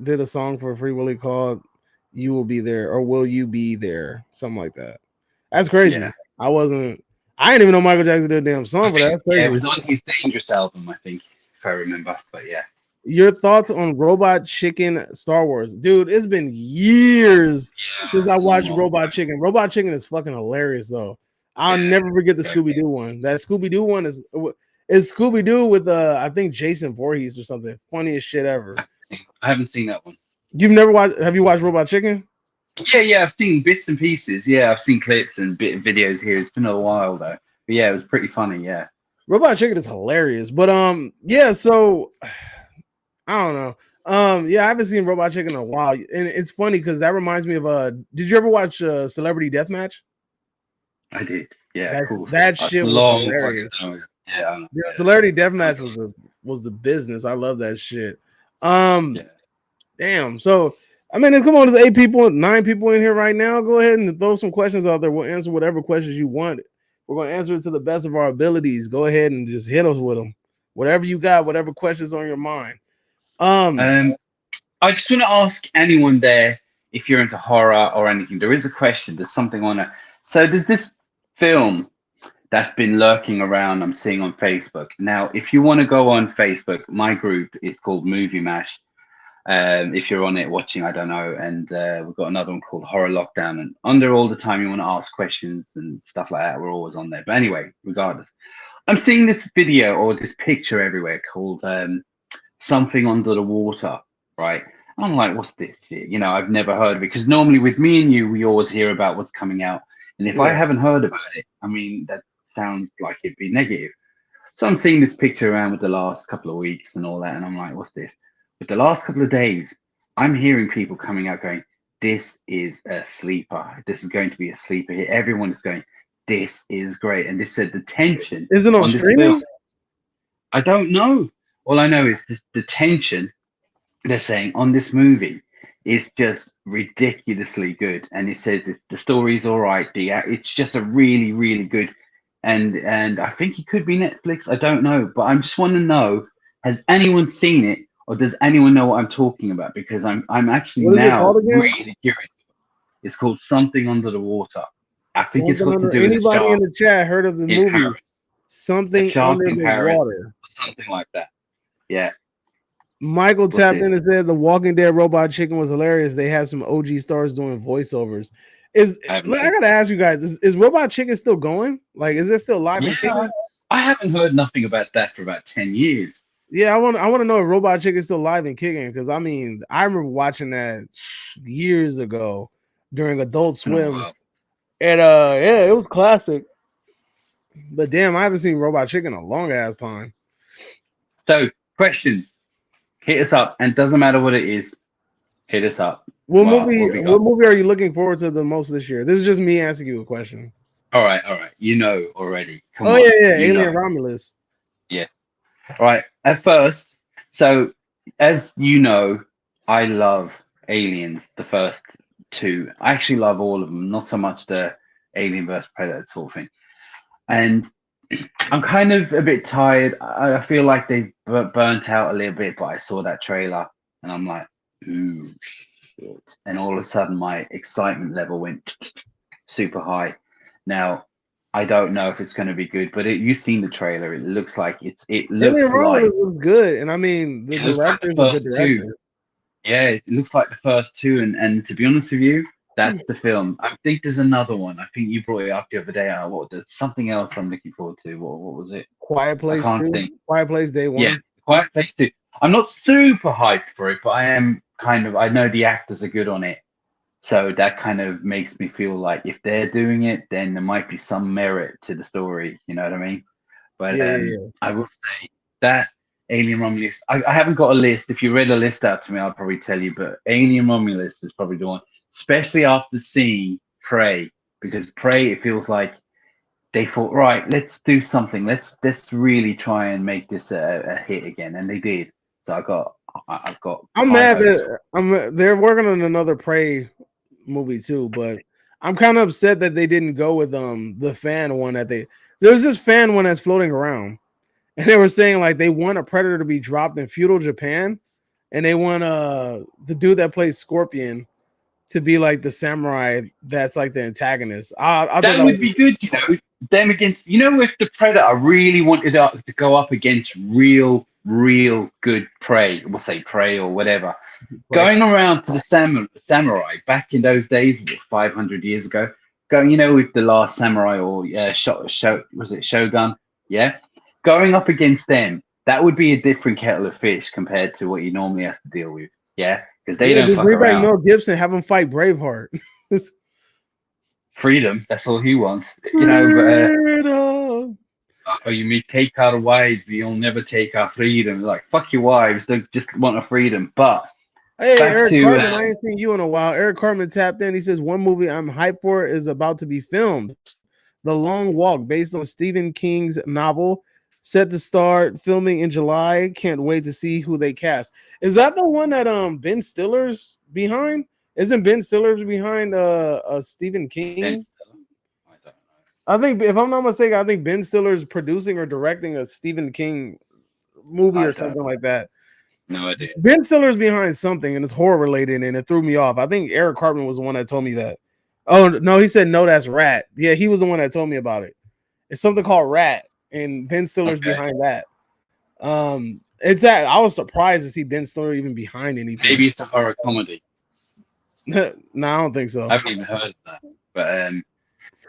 did a song for Free Willy called "You Will Be There" or "Will You Be There," something like that. That's crazy. Yeah. I didn't even know Michael Jackson did a damn song for that. That's crazy. Yeah, it was on his Dangerous album, I think, if I remember. But yeah. Your thoughts on Robot Chicken Star Wars? Dude, it's been years since I watched Robot Chicken. Robot Chicken is fucking hilarious though. I'll never forget the Scooby-Doo one. That Scooby-Doo one is Scooby-Doo with I think Jason Voorhees or something. Funniest shit ever. I haven't seen that one. You've never watched have you watched Robot Chicken? Yeah, I've seen bits and pieces. Yeah, I've seen clips and videos here. It's been a while though. But yeah, it was pretty funny, yeah. Robot Chicken is hilarious. But yeah, so I don't know. Yeah, I haven't seen Robot Chicken in a while, and it's funny because that reminds me of did you ever watch Celebrity Deathmatch? I did. Yeah, cool. That shit was hilarious. Yeah, Celebrity Deathmatch was the business. I love that shit. Damn. So I mean, come on, there's 9 people in here right now. Go ahead and throw some questions out there. We'll answer whatever questions you want. We're gonna answer it to the best of our abilities. Go ahead and just hit us with them. Whatever you got, whatever questions on your mind. I just want to ask anyone there if you're into horror or anything. There is a question. There's something on it. So there's this film that's been lurking around. I'm seeing on Facebook now. If you want to go on Facebook, my group is called Movie Mash. If you're on it watching, I don't know. And we've got another one called Horror Lockdown. And under all the time you want to ask questions and stuff like that, we're always on there. But anyway, regardless, I'm seeing this video or this picture everywhere called Something Under the Water, right? I'm like, what's this shit? You know, I've never heard of it because normally with me and you, we always hear about what's coming out. And if I haven't heard about it, I mean, that sounds like it'd be negative. So I'm seeing this picture around with the last couple of weeks and all that. And I'm like, what's this? But the last couple of days, I'm hearing people coming out going, this is a sleeper. This is going to be a sleeper here. Everyone is going, this is great. And they said the tension. Is it on streaming? Film, I don't know. All I know is the tension they're saying on this movie is just ridiculously good. And it says the story's all right. It's just a really, really good. And I think it could be Netflix. I don't know. But I just want to know, has anyone seen it? Or does anyone know what I'm talking about? Because I'm actually now really curious. It's called Something Under the Water. I think it's got to do with anybody in the chat heard of the movie Paris. Something Under the Water. Something like that. Yeah. Michael tapped in and said the Walking Dead Robot Chicken was hilarious. They had some OG stars doing voiceovers. I gotta ask you guys, is Robot Chicken still going? Like, is it still live and kicking? I haven't heard nothing about that for about 10 years. Yeah, I want to know if Robot Chicken is still live and kicking, because I mean, I remember watching that years ago during Adult Swim. And yeah, it was classic. But damn, I haven't seen Robot Chicken in a long ass time. So, questions. Hit us up, and doesn't matter what it is, hit us up. What movie are you looking forward to the most this year? This is just me asking you a question. All right. You know already. Come on. Yeah, Alien Romulus. Yes. All right. At first, so as you know, I love Aliens, the first two. I actually love all of them, not so much the Alien vs Predator sort of thing. And I'm kind of a bit tired. I feel like they burnt out a little bit, but I saw that trailer and I'm like, ooh, shit. And all of a sudden my excitement level went super high. Now, I don't know if it's going to be good, but you've seen the trailer. It looks like it looks like it was good. And I mean, the director's a good director. Yeah, it looks like the first two. And to be honest with you, That's the film. I think there's another one. I think you brought it up the other day. There's something else I'm looking forward to. What was it? Quiet I Place can't 2, think. Quiet Place Day Yeah, 1. Quiet Place 2. I'm not super hyped for it, but I am kind of. I know the actors are good on it, so that kind of makes me feel like if they're doing it, then there might be some merit to the story. You know what I mean? But Yeah. I will say that Alien Romulus. I haven't got a list. If you read a list out to me, I'll probably tell you. But Alien Romulus is probably the one, especially after seeing Prey, because Prey it feels like they thought, right, let's do something. Let's really try and make this a hit again, and they did. So I've got I'm high mad hopes. that they're working on another Prey movie too, but I'm kind of upset that they didn't go with the fan one that there's this fan one that's floating around, and they were saying like they want a Predator to be dropped in feudal Japan, and they want the dude that plays Scorpion to be like the samurai that's like the antagonist. I thought That that would was be good, them against, if the Predator really wanted to go up against real good prey, we'll say prey or whatever, right. going around to the samurai back in those days, 500 years ago, going, with the last samurai or was it Shogun? Yeah, going up against them, that would be a different kettle of fish compared to what you normally have to deal with. Yeah, because they Yeah, don't just fuck bring back around. Mel Gibson, have him fight Braveheart. Freedom, that's all he wants, But Freedom. oh, you may take our wives, but you'll never take our freedom. Like, fuck your wives, they just want a freedom. But Hey, back Eric to Cartman, I ain't seen you in a while. Eric Cartman tapped in. He says one movie I'm hyped for is about to be filmed. The Long Walk, based on Stephen King's novel, set to start filming in July. Can't wait to see who they cast. Is that the one that Ben Stiller's behind? Isn't Ben Stiller's behind Stephen Ben King? Stiller. I don't know. I think if I'm not mistaken, I think Ben Stiller's producing or directing a Stephen King movie I or don't. something like that. No idea. Ben Stiller's behind something and it's horror related and it threw me off. I think Eric Cartman was the one that told me that. Oh no, he said no, that's Rat. Yeah, he was the one that told me about it. It's something called Rat, and Ben Stiller's Okay. behind that. It's that I was surprised to see Ben Stiller even behind anything. Maybe it's a horror comedy. No, I don't think so. I haven't even heard of that. But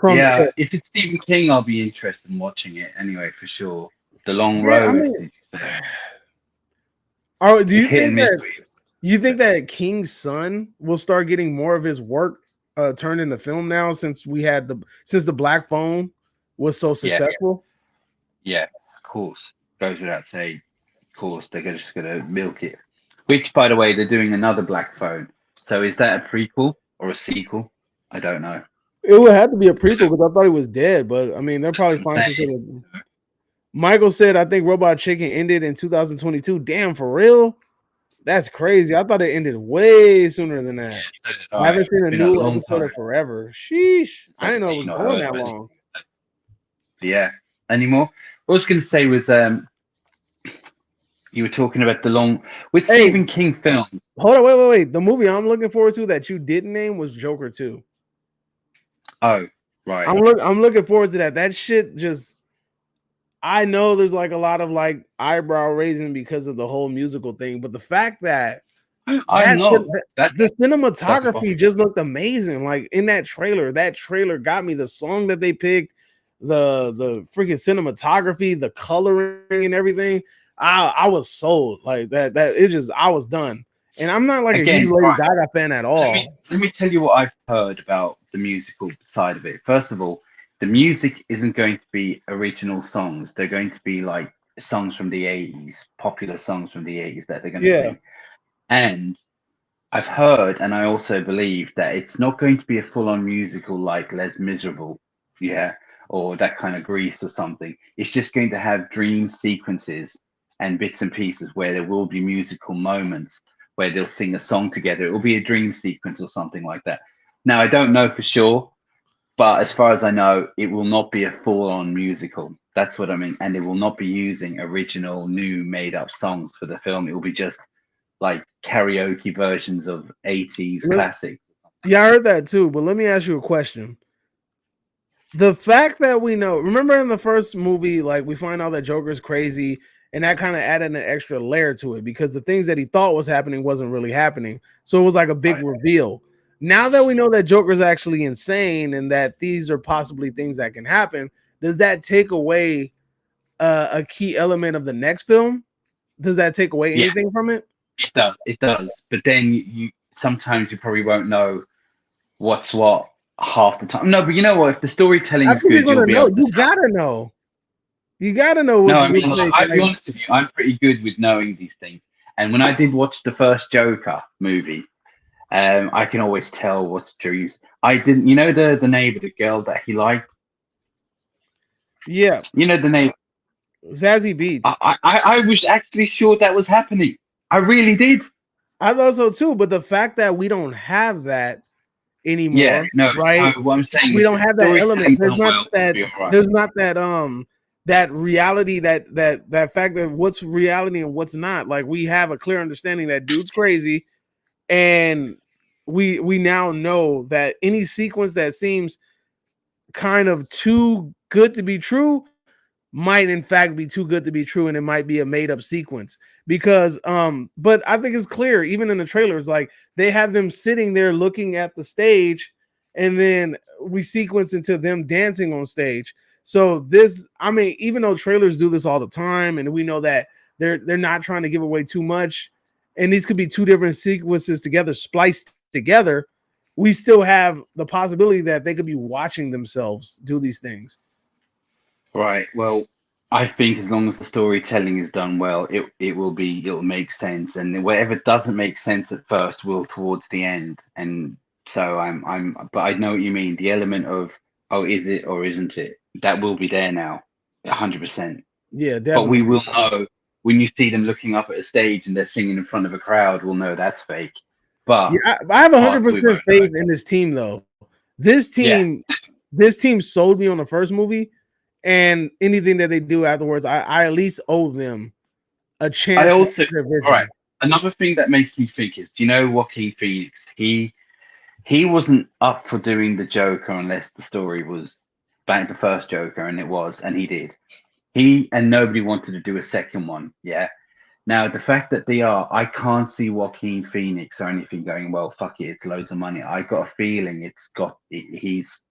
So, if it's Stephen King, I'll be interested in watching it anyway, for sure. The Long yeah, I Road. mean, Did you say? do you It's hit think and miss. that King's son will start getting more of his work turned into film now since the Black Phone was so Yeah. successful? Yeah, of course. Goes without saying. Of course, they're just gonna milk it. Which, by the way, they're doing another Black Phone. So is that a prequel or a sequel? I don't know. It would have to be a prequel because I thought he was dead, but I mean they'll probably That's what find I'm some saying. sort of. Michael said, "I think Robot Chicken ended in 2022." Damn, for real? That's crazy. I thought it ended way sooner than that. So did I haven't seen It's a been a new long episode time. of forever. Sheesh. I Not didn't know it was seen or going heard that of long. Yeah. Anymore? What I was going to say was you were talking about the long with Hey. Stephen King films. Hold on, wait. The movie I'm looking forward to that you didn't name was Joker 2. Oh, right. I'm looking forward to that. That shit just I know there's like a lot of like eyebrow raising because of the whole musical thing, but the fact that I'm not. the That's cinematography just looked amazing. Like in that trailer got me. The song that they picked, the freaking cinematography, the coloring and everything. I was sold like that. I was done. And I'm not like a huge again. Lady Right. Gaga fan at all. Let me tell you what I've heard about the musical side of it. First of all, the music isn't going to be original songs. They're going to be like songs from the 80s, popular songs from the 80s that they're going to sing. And I've heard, and I also believe that it's not going to be a full-on musical like Les Miserable, or that kind of Grease or something. It's just going to have dream sequences and bits and pieces where there will be musical moments where they'll sing a song together. It will be a dream sequence or something like that. Now, I don't know for sure, but as far as I know, it will not be a full-on musical. That's what I mean. And it will not be using original, new, made-up songs for the film. It will be just like karaoke versions of 80s classics. Yeah, I heard that too. But let me ask you a question. The fact that we know, remember in the first movie, like we find out that Joker's crazy, and that kind of added an extra layer to it because the things that he thought was happening wasn't really happening. So it was like a big reveal. Now that we know that Joker's actually insane and that these are possibly things that can happen, does that take away a key element of the next film? Does that take away Yeah, anything from it? it does. It does. But then you sometimes you probably won't know what's what half the time. No, but you know what? If the I storytelling's think you're good, you'll gonna be know. able to You tell. gotta know. You gotta know No, what's I which mean, like, fake. I'll be Like, honest with you. I'm pretty good with knowing these things. And when I did watch the first Joker movie, I can always tell what's true. I didn't, you know, the neighbor, the girl that he liked. yeah, You know the name. Zazie Beats. I was actually sure that was happening. I really did. I thought so too, but the fact that we don't have that Yeah, anymore, no. So right? what I'm saying We is, don't if the have that element. storytelling done well, it'll be all right. There's not that that reality that fact that what's reality and what's not. Like we have a clear understanding that dude's crazy, and we now know that any sequence that seems kind of too good to be true might in fact be too good to be true, and it might be a made up sequence. Because but I think it's clear even in the trailers, like they have them sitting there looking at the stage, and then we sequence into them dancing on stage. So this, I mean, even though trailers do this all the time, and we know that they're not trying to give away too much, and these could be two different sequences together, spliced together, we still have the possibility that they could be watching themselves do these things. Right. Well, I think as long as the storytelling is done well, it'll make sense, and whatever doesn't make sense at first will towards the end. And so but I know what you mean. The element of, oh, is it or isn't it? That will be there now, 100%. Yeah, But we definitely. will know when you see them looking up at a stage and they're singing in front of a crowd. We'll know that's fake. But Yeah, I have parts we 100% won't know. faith in this team, though. This Yeah, team, this team sold me on the first movie, and anything that they do afterwards, I at least owe them a I chance to also, see their all right. vision. Another thing that makes me think is, do you know Joaquin Phoenix? He wasn't up for doing the Joker unless the story was back to first Joker, and it was, and he did. He and nobody wanted to do a second one. Yeah. Now the fact that they are, I can't see Joaquin Phoenix or anything going, well, fuck it, it's loads of money. I got a feeling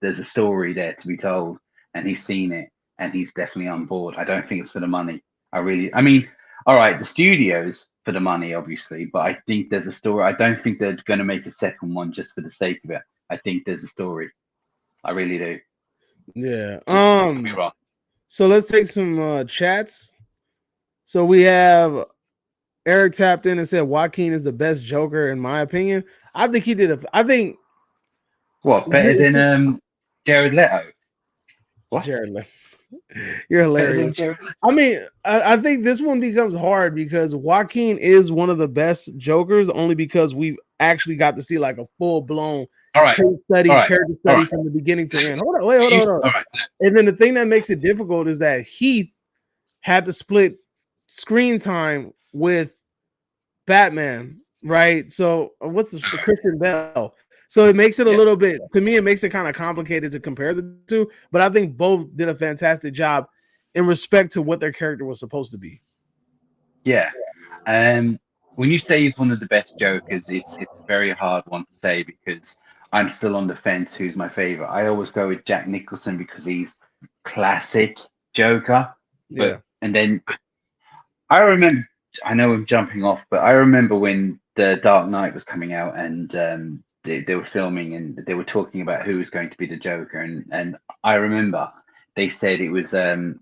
there's a story there to be told, and he's seen it, and he's definitely on board. I don't think it's for the money. I mean, all right, the studios for the money, obviously, but I think there's a story. I don't think they're going to make a second one just for the sake of it. I think there's a story. I really do. Yeah. Could be wrong. So let's take some chats. So we have Eric tapped in and said Joaquin is the best Joker in my opinion. I think he did a. I think What, better than Jared Leto? What? Jared Leto. You're Better than hilarious. Jared Leto? I mean, I think this one becomes hard because Joaquin is one of the best Jokers, only because we've actually got to see like a full blown All right. character All study right. from the beginning to end. Hold on, wait, hold on. All right. And then the thing that makes it difficult is that Heath had to split screen time with Batman, right? So what's this for Christian Bell? So it makes it a little bit, to me, it makes it kind of complicated to compare the two. But I think both did a fantastic job in respect to what their character was supposed to be. Yeah. When you say he's one of the best Jokers, it's a very hard one to say because I'm still on the fence who's my favorite. I always go with Jack Nicholson because he's classic Joker. Yeah. And then I remember, I know I'm jumping off, but I remember when The Dark Knight was coming out and they were filming and they were talking about who was going to be the Joker. And I remember they said it was the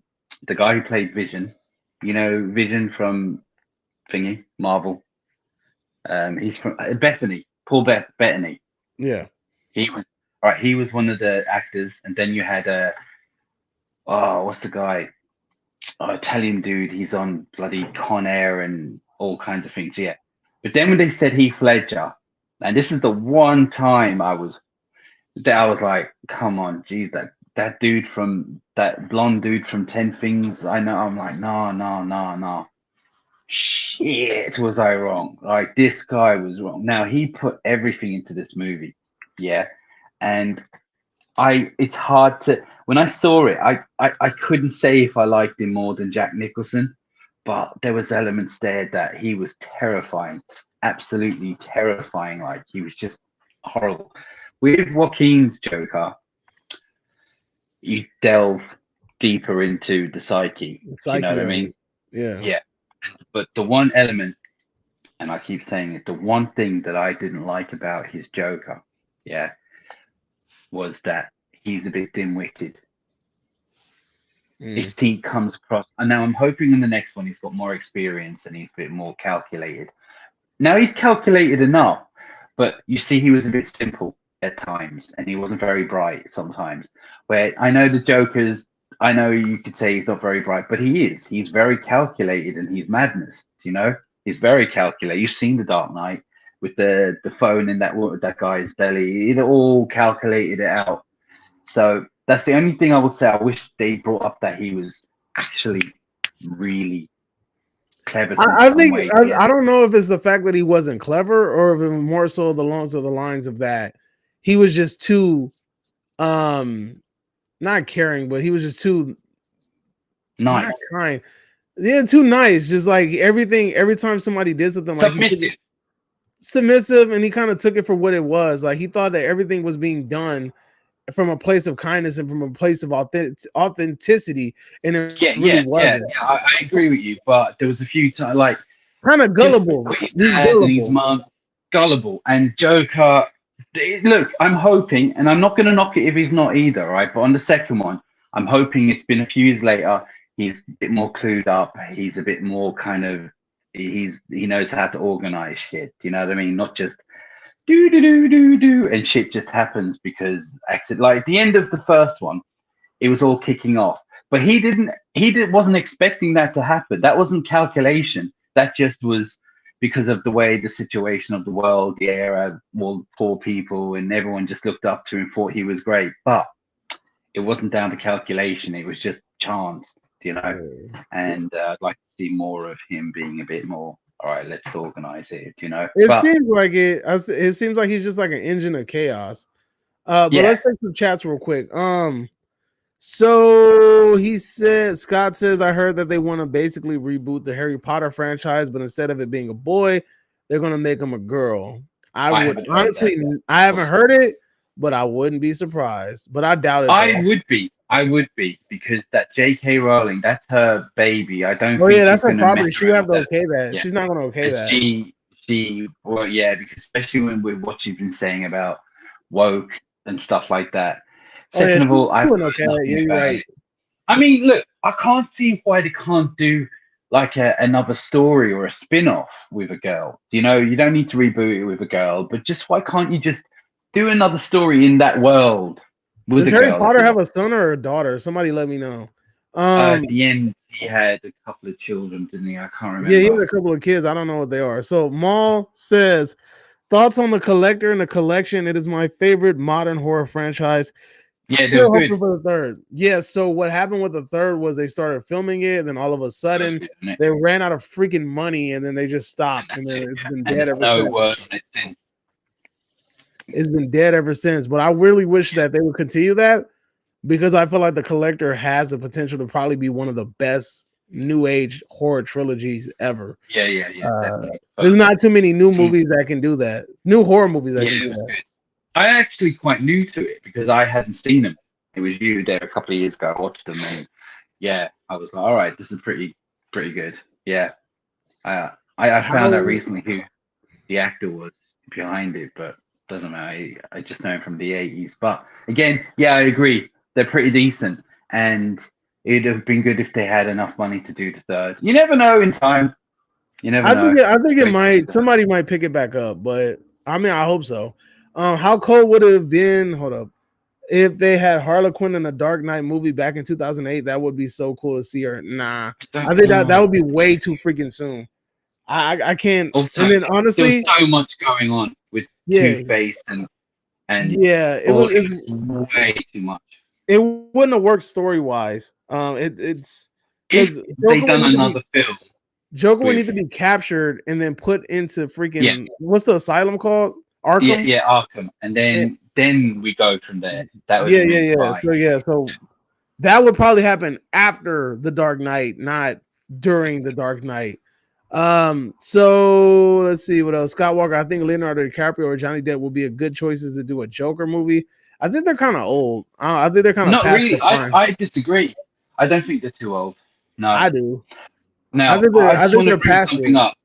guy who played Vision, you know, Vision from Thingy, Marvel. He's from Bethany, Bettany. Yeah. He was all right. He was one of the actors, and then you had what's the guy? Italian dude. He's on bloody Con Air and all kinds of things. Yeah, but then when they said Heath Ledger, and this is the one time I was like, come on, geez, that dude from that blonde dude from 10 Things. I know. I'm like, no, no, no, no. Shit, was I wrong? Like this guy was wrong. Now he put everything into this movie, yeah, and it's hard to when I saw it, I couldn't say if I liked him more than Jack Nicholson, but there was elements there that he was terrifying, absolutely terrifying. Like he was just horrible. With Joaquin's Joker, you delve deeper into the psyche. Do you know what I mean? Yeah. Yeah. But the one element, and I keep saying it, the one thing that I didn't like about his Joker, yeah, was that he's a bit dim-witted. His team comes across, and now I'm hoping in the next one he's got more experience and he's a bit more calculated. Now he's calculated enough, but you see he was a bit simple at times, and he wasn't very bright sometimes. Where I know the Joker's, I know you could say he's not very bright, but he is. He's very calculated, and he's madness. You know, he's very calculated. You've seen the Dark Knight with the phone in that guy's belly. It all calculated it out. So that's the only thing I would say. I wish they brought up that he was actually really clever. I think I don't know if it's the fact that he wasn't clever or if it was more so the lines of that he was just too not caring, but he was just too nice. Not kind. Yeah, too nice. Just like everything, every time somebody did something, like submissive, and he kind of took it for what it was. Like he thought that everything was being done from a place of kindness and from a place of authenticity, and it really wasn't. Yeah, I agree with you, but there was a few times like kind of gullible. He's gullible. And his mom, gullible, and Joker. Look, I'm hoping, and I'm not going to knock it if he's not either, right? But on the second one, I'm hoping it's been a few years later. He's a bit more clued up. He's a bit more kind of. He knows how to organize shit. You know what I mean? Not just do and shit just happens because accident. Like at the end of the first one, it was all kicking off, but he wasn't expecting that to happen. That wasn't calculation. That just was because of the way the situation of the world, the era, all poor people, and everyone just looked up to him and thought he was great. But it wasn't down to calculation. It was just chance, you know. And I'd like to see more of him being a bit more. All right, let's organize it. You know, seems like it. It seems like he's just like an engine of chaos. But let's take some chats real quick. So he said, Scott says, I heard that they want to basically reboot the Harry Potter franchise, but instead of it being a boy, they're going to make him a girl. I would honestly, I haven't heard it, but I wouldn't be surprised. But I doubt it. I would be because that J.K. Rowling, that's her baby. I don't. Oh yeah, that's her property. She would have to okay that. Yeah. She's not going to okay that. Well, yeah, because especially with what she's been saying about woke and stuff like that. Second of all, you're right. I mean, look, I can't see why they can't do like another story or a spin-off with a girl. You know, you don't need to reboot it with a girl, but just why can't you just do another story in that world? Does Harry Potter have a son or a daughter? Somebody let me know. At the end, he had a couple of children, didn't he? I can't remember. Yeah, he had a couple of kids. I don't know what they are. So Maul says, thoughts on The Collector and The Collection. It is my favorite modern horror franchise. Yeah, still hoping for the third. Yeah, so what happened with the third was they started filming it, and then all of a sudden they ran out of freaking money, and then they just stopped, and then it's been dead ever since. No word on it since. It's been dead ever since. But I really wish that they would continue that because I feel like The Collector has the potential to probably be one of the best new age horror trilogies ever. Yeah. There's not too many new movies that can do that. New horror movies that can do that. Good. I actually quite new to it because I hadn't seen them. It was you there a couple of years ago. I watched them and yeah, I was like, all right, this is pretty good. Yeah. I found out recently who the actor was behind it, but doesn't matter. I just know him from the 80s. But again, yeah, I agree. They're pretty decent. And it'd have been good if they had enough money to do the third. You never know in time. You never know. I think it might. Somebody might pick it back up, but I mean, I hope so. How cool would it have been? Hold up. If they had Harlequin in the Dark Knight movie back in 2008, that would be so cool to see her. Nah, I think that would be way too freaking soon. I can't. Also, and then honestly, there was so much going on with Two-Face and yeah, it was way too much. It wouldn't have worked story wise. It's because they done another film. Joker would need to be captured and then put into freaking what's the asylum called? Arkham. Yeah, Arkham, and then we go from there. That was So that would probably happen after the Dark Knight, not during the Dark Knight. So let's see what else. Scott Walker, I think Leonardo DiCaprio or Johnny Depp will be a good choices to do a Joker movie. I think they're kind of old. I think they're kind of Not past really. their prime. I disagree. I don't think they're too old. No. I do. Now, I I just think want to they're bring past something it. up.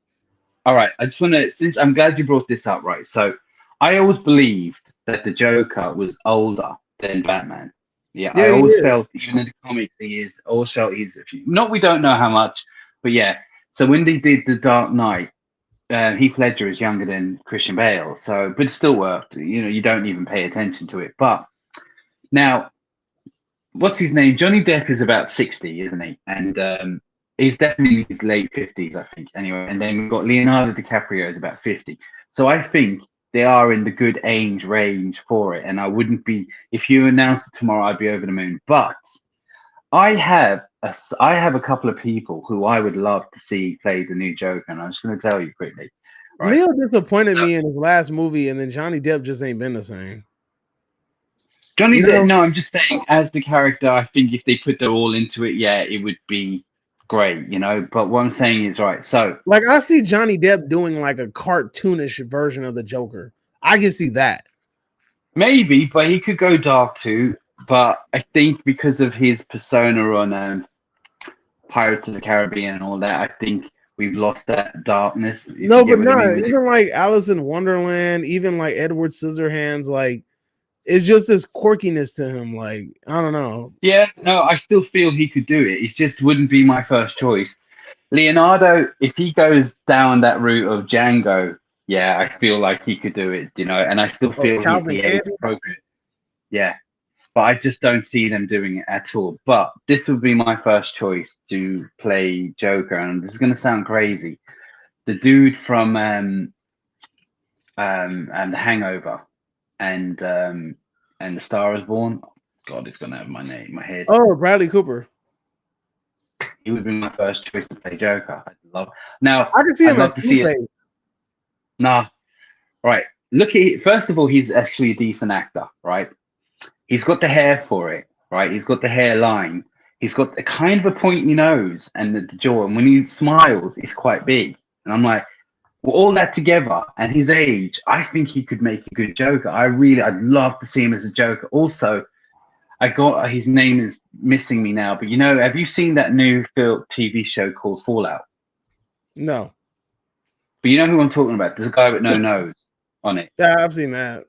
All right. I just want to, since I'm glad you brought this up, right? So I always believed that the Joker was older than Batman. Yeah, Yeah, I he always is. felt, even in the comics, he is. Always felt he's, not we don't know how much, but yeah. So when they did The Dark Knight, Heath Ledger is younger than Christian Bale. So, but it still worked. You know, you don't even pay attention to it. But now, what's his name? Johnny Depp is about 60, isn't he? And he's definitely in his late 50s, I think. Anyway, and then we've got Leonardo DiCaprio is about 50. So I think they are in the good age range for it. And I wouldn't be, if you announce it tomorrow, I'd be over the moon. But I have a couple of people who I would love to see play the new Joker, and I'm just going to tell you quickly, right? Leo disappointed So me in his last movie, and then Johnny Depp just ain't been the same. Johnny You Depp, know, no, I'm just saying, as the character, I think if they put their all into it, yeah, it would be great, you know. But what I'm saying is, right, so like I see Johnny Depp doing like a cartoonish version of the Joker. I can see that. maybe, but he could go dark too. But I think because of his persona on Pirates of the Caribbean and all that, I think we've lost that darkness, if you No, get but what I no, mean with it. even like Alice in Wonderland, even like Edward Scissorhands, like it's just this quirkiness to him. Like I don't know. Yeah, no, I still feel he could do it. It just wouldn't be my first choice. Leonardo, if he goes down that route of Django, yeah, I feel like he could do it, you know, and I still Oh, feel he's Calvin the age Candy. appropriate. Yeah, but I just don't see them doing it at all. But this would be my first choice to play Joker, and this is going to sound crazy. The dude from and The Hangover and The Star Is Born. God, it's going to have my name, my head. Oh, Bradley Cooper. He would be my first choice to play Joker. I'd love. Now, I can see I'd him as love to Two see it. Face. Nah, right. Look at first of all, he's actually a decent actor, right? He's got the hair for it, right? He's got the hairline. He's got a kind of a pointy nose and the jaw, and when he smiles, it's quite big. And I'm like, well, all that together and his age, I think he could make a good Joker. I'd love to see him as a Joker. Also, I got his name is missing me now, but you know, have you seen that new TV show called Fallout? No. But you know who I'm talking about? There's a guy with no nose on it. Yeah, I've seen that.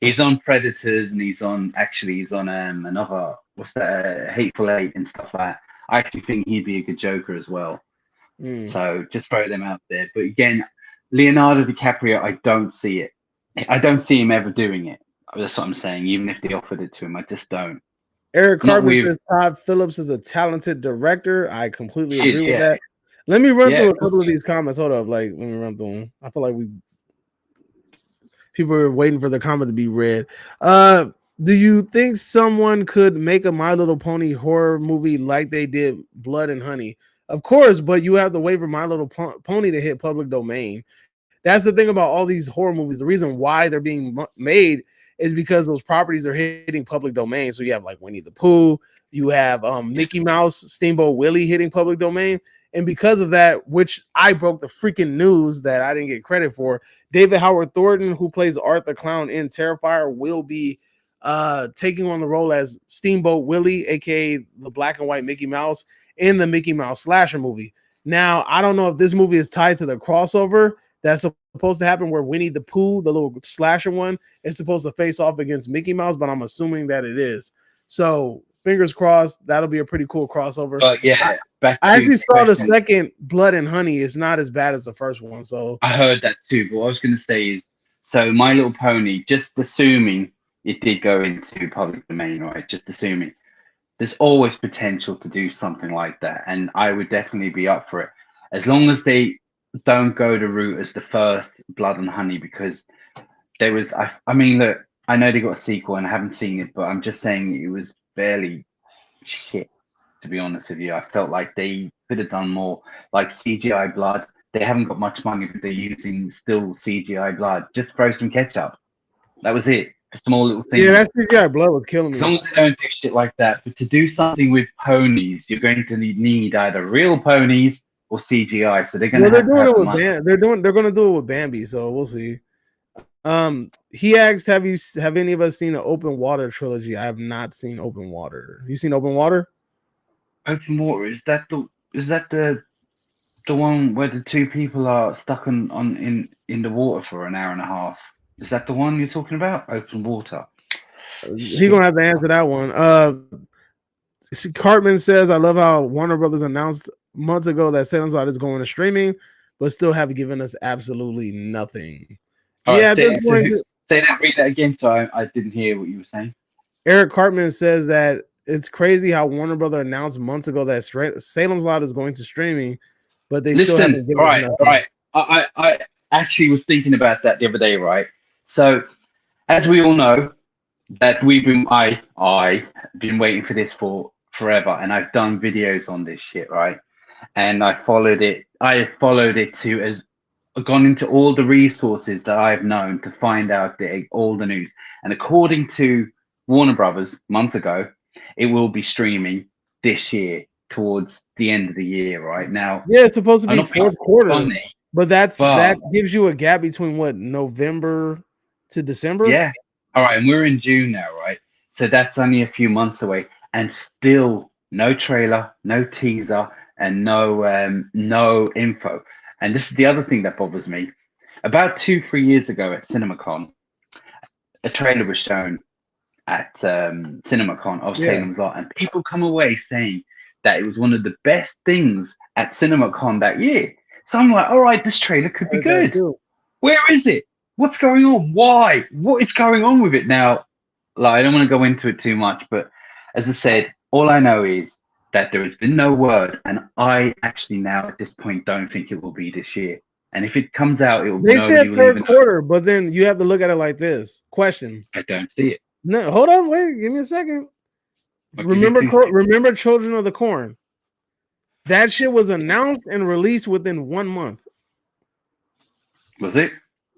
He's on Predators and he's on another what's that Hateful Eight and stuff like that. I actually think he'd be a good Joker as well. So just throw them out there. But again, Leonardo DiCaprio, I don't see it. I don't see him ever doing it. That's what I'm saying. Even if they offered it to him, I just don't. Eric Not Carmen with says Todd Phillips is a talented director. I completely he agree is, with yeah, that. Let me run yeah, through of a course couple of he is. these comments. Hold up, like let me run through them. I feel like people are waiting for the comment to be read. Do you think someone could make a My Little Pony horror movie like they did Blood and Honey? Of course, but you have to wait for My Little Pony to hit public domain. That's the thing about all these horror movies. The reason why they're being made is because those properties are hitting public domain. So you have like Winnie the Pooh, you have Mickey Mouse, Steamboat Willie hitting public domain. And because of that, which I broke the freaking news that I didn't get credit for, David Howard Thornton, who plays Art the Clown in Terrifier, will be taking on the role as Steamboat Willie, aka the black and white Mickey Mouse, in the Mickey Mouse slasher movie. Now, I don't know if this movie is tied to the crossover that's supposed to happen where Winnie the Pooh, the little slasher one, is supposed to face off against Mickey Mouse, but I'm assuming that it is. So fingers crossed, that'll be a pretty cool crossover. But yeah, back I to actually the saw the question. second Blood and Honey. It's not as bad as the first one. So I heard that too. But what I was going to say is, so My Little Pony, just assuming it did go into public domain, right? Just assuming there's always potential to do something like that, and I would definitely be up for it as long as they don't go the route as the first Blood and Honey, because there was I mean, look, I know they got a sequel and I haven't seen it, but I'm just saying it was barely shit, to be honest with you. I felt like they could have done more, like CGI blood. They haven't got much money, but they're using still CGI blood. Just throw some ketchup. That was it. A small little yeah, thing. that CGI blood was killing As me. long as they don't do shit like that. But to do something with ponies, you're going to need either real ponies or CGI. So they're going Well, to they're have doing it with money. They're going to do it with Bambi. So we'll see. He asked, have any of us seen the Open Water trilogy? I have not seen Open Water. You seen Open Water? Open Water, is that the one where the two people are stuck in the water for an hour and a half? Is that the one you're talking about? Open Water. He gonna have to answer that one. Cartman says, I love how Warner Brothers announced months ago that Salem's Lot is going to streaming, but still have given us absolutely nothing. All yeah, right, say that, read that again. So I didn't hear what you were saying. Eric Cartman says that it's crazy how Warner Brothers announced months ago that Salem's Lot is going to streaming, but they still haven't given us nothing. Right. I actually was thinking about that the other day, right? So, as we all know, that I've been waiting for this for forever, and I've done videos on this shit, right? And I followed it to as gone into all the resources that I've known to find out all the news. And according to Warner Brothers months ago, it will be streaming this year towards the end of the year, right? Now, yeah, it's supposed to be fourth quarter, but that gives you a gap between what, November to December? Yeah. All right, and we're in June now, right? So that's only a few months away, and still no trailer, no teaser, and no info. And this is the other thing that bothers me. About 2-3 years ago at CinemaCon, a trailer was shown at CinemaCon of Salem's Lot, and people come away saying that it was one of the best things at CinemaCon that year. So I'm like, all right, this trailer could be good. Where is it? What's going on? Why? What is going on with it now? Like, I don't want to go into it too much, but as I said, all I know is that there has been no word, and I actually now at this point don't think it will be this year. And if it comes out, it will. They said third quarter, but then you have to look at it like this. Question: I don't see it. No, hold on, wait, give me a second. Remember Children of the Corn? That shit was announced and released within 1 month. Was it?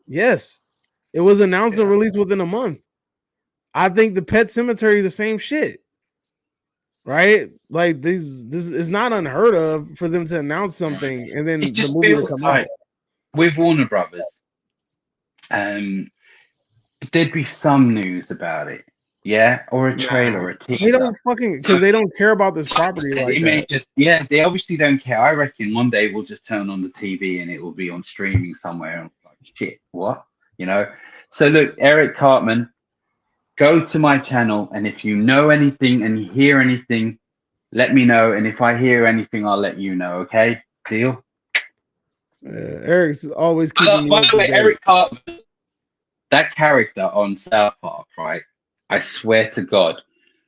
Yes, it was announced and released within a month. I think the Pet Cemetery is the same shit, right? Like this is not unheard of for them to announce something and then it just the movie feels to come like out. With Warner Brothers, there'd be some news about it, yeah, or a trailer, or a teaser. They don't because they don't care about this property like that. They obviously don't care. I reckon one day we'll just turn on the TV and it will be on streaming somewhere. And like, shit, what? You know? So look, Eric Cartman, go to my channel, and if you know anything and you hear anything, let me know. And if I hear anything, I'll let you know. Okay? Deal? Eric's always keeping me. By the way, Eric Cartman, that character on South Park, right? I swear to God,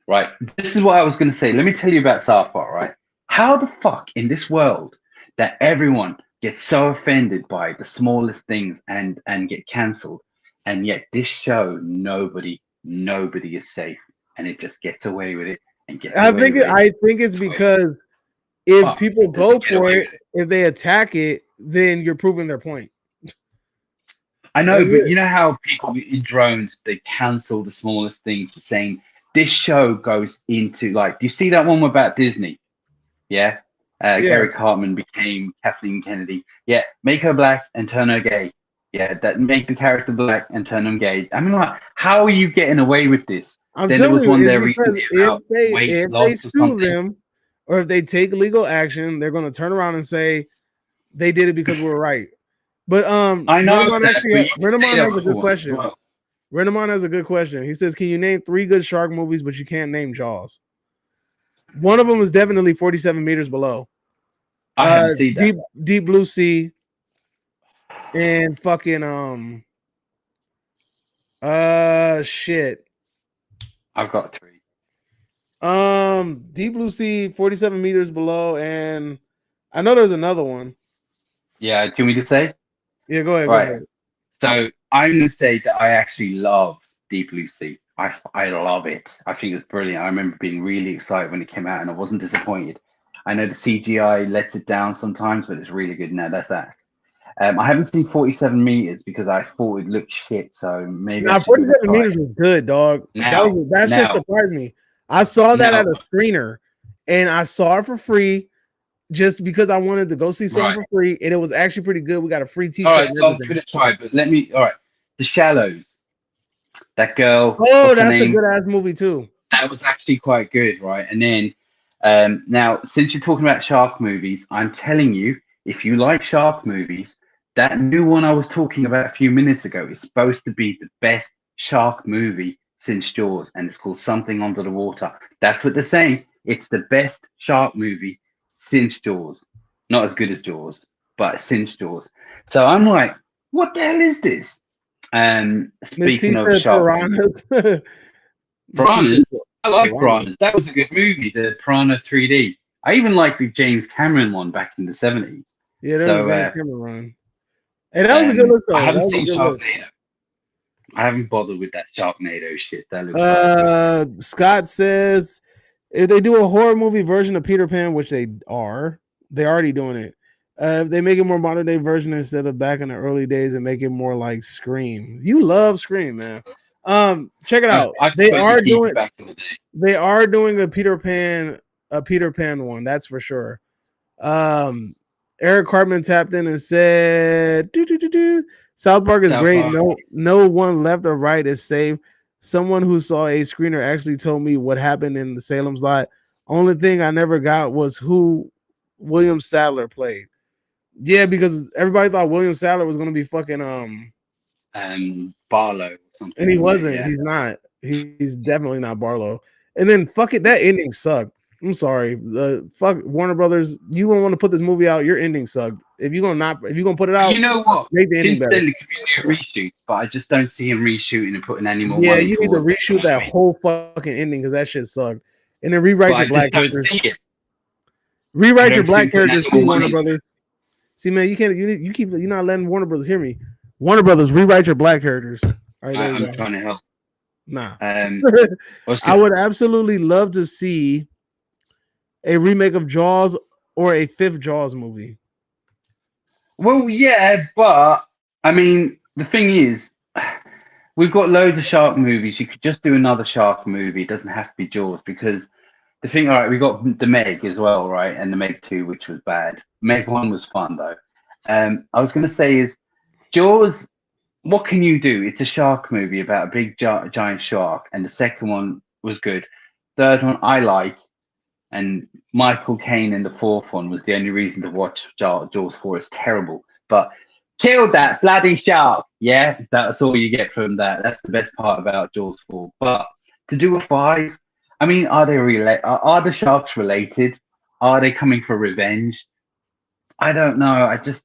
right? This is what I was going to say. Let me tell you about South Park, right? How the fuck in this world that everyone gets so offended by the smallest things and get cancelled, and yet this show nobody is safe, and it just gets away with it and gets away with it. I think it's because if people go for it, if they attack it, then you're proving their point. I know, but you know how people in drones, they cancel the smallest things for saying this show goes into, like, do you see that one about Disney? Yeah. Gary Cartman became Kathleen Kennedy. Yeah. Make her black and turn her gay. Yeah. That make the character black and turn them gay. I mean, like, how are you getting away with this? Then there was one there recently about weight loss or something. Them, or if they take legal action, they're going to turn around and say they did it because we're right. But I know Renamon has a good question. Well. Renamon has a good question. He says, "Can you name 3 good shark movies, but you can't name Jaws?" One of them is definitely 47 meters below. I haven't seen that. Deep Blue Sea, and fucking shit. I've got 3. Deep Blue Sea, 47 meters below, and I know there's another one. Yeah, can we just say? Yeah, go ahead. Right. Go ahead. So I'm going to say that I actually love Deep Blue Sea. I love it. I think it's brilliant. I remember being really excited when it came out, and I wasn't disappointed. I know the CGI lets it down sometimes, but it's really good. Now that's that. I haven't seen 47 meters because I thought it looked shit. So maybe 47 meters was good, dog. That just surprised me. I saw that at a screener, and I saw it for free. just because I wanted to go see something Right. for free, and it was actually pretty good. We got a free All T-shirt right. and So I'll give everything. it a try, but let me. All right. The Shallows. That girl. Oh, What's her that's a name? good ass movie too. That was actually quite good, right? And then now, since you're talking about shark movies, I'm telling you, if you like shark movies, that new one I was talking about a few minutes ago is supposed to be the best shark movie since Jaws, and it's called Something Under the Water. That's what they're saying. It's the best shark movie since Jaws. Not as good as Jaws, but since Jaws. So I'm like, what the hell is this? Miss T Speaking of said shark movies. piranhas. Miss T said Piranhas. I like piranhas. Piranhas. That was a good movie, the Piranha 3D. I even liked the James Cameron one back in the 70s. Yeah, there was a So James Cameron run. Hey, that was a good look I though. That haven't was a seen good look. Sharknado. I haven't bothered with that Sharknado shit. That looks rubbish. Scott says if they do a horror movie version of Peter Pan, which they're already doing it. If they make it more modern day version instead of back in the early days and make it more like Scream. You love Scream, man. Check it out. I prefer the TV back in the day. They are doing a Peter Pan one, that's for sure. Eric Cartman tapped in and said, South Park is South great. Park. No one left or right is safe. Someone who saw a screener actually told me what happened in the Salem's Lot. Only thing I never got was who William Sadler played. Yeah, because everybody thought William Sadler was gonna be fucking Barlow or something. and he wasn't. Yeah. He's not. He's definitely not Barlow. And then fuck it, that ending sucked. I'm sorry. The fuck Warner Brothers. You don't want to put this movie out. Your ending sucked. If you're gonna put it out, You know what? make the ending Since better. then, the community reshoots, but I just don't see him reshooting and putting any more Yeah, money you need to towards it. reshoot that whole fucking ending because that shit sucked. And then rewrite But your I black just don't characters. see it. Rewrite I your don't black see him putting characters any too, more Warner money. Brothers. See, man, you can't. You're not letting Warner Brothers hear me. Warner Brothers, rewrite your black characters. All right, there you I'm go. trying to help. Nah. I I would absolutely love to see a remake of Jaws or a fifth Jaws movie. Well, yeah, but I mean, the thing is, we've got loads of shark movies. You could just do another shark movie. It doesn't have to be Jaws because the thing, all right, we got the Meg as well, right? And the Meg 2, which was bad. Meg 1 was fun though. I was going to say is Jaws. What can you do? It's a shark movie about a big giant shark, and the second one was good. Third one I like, and Michael Caine in the fourth one was the only reason to watch Jaws 4. It's terrible, but kill that bloody shark. Yeah, that's all you get from that. That's the best part about Jaws 4. But to do a 5, I mean, are they are the sharks related? Are they coming for revenge? I don't know. I just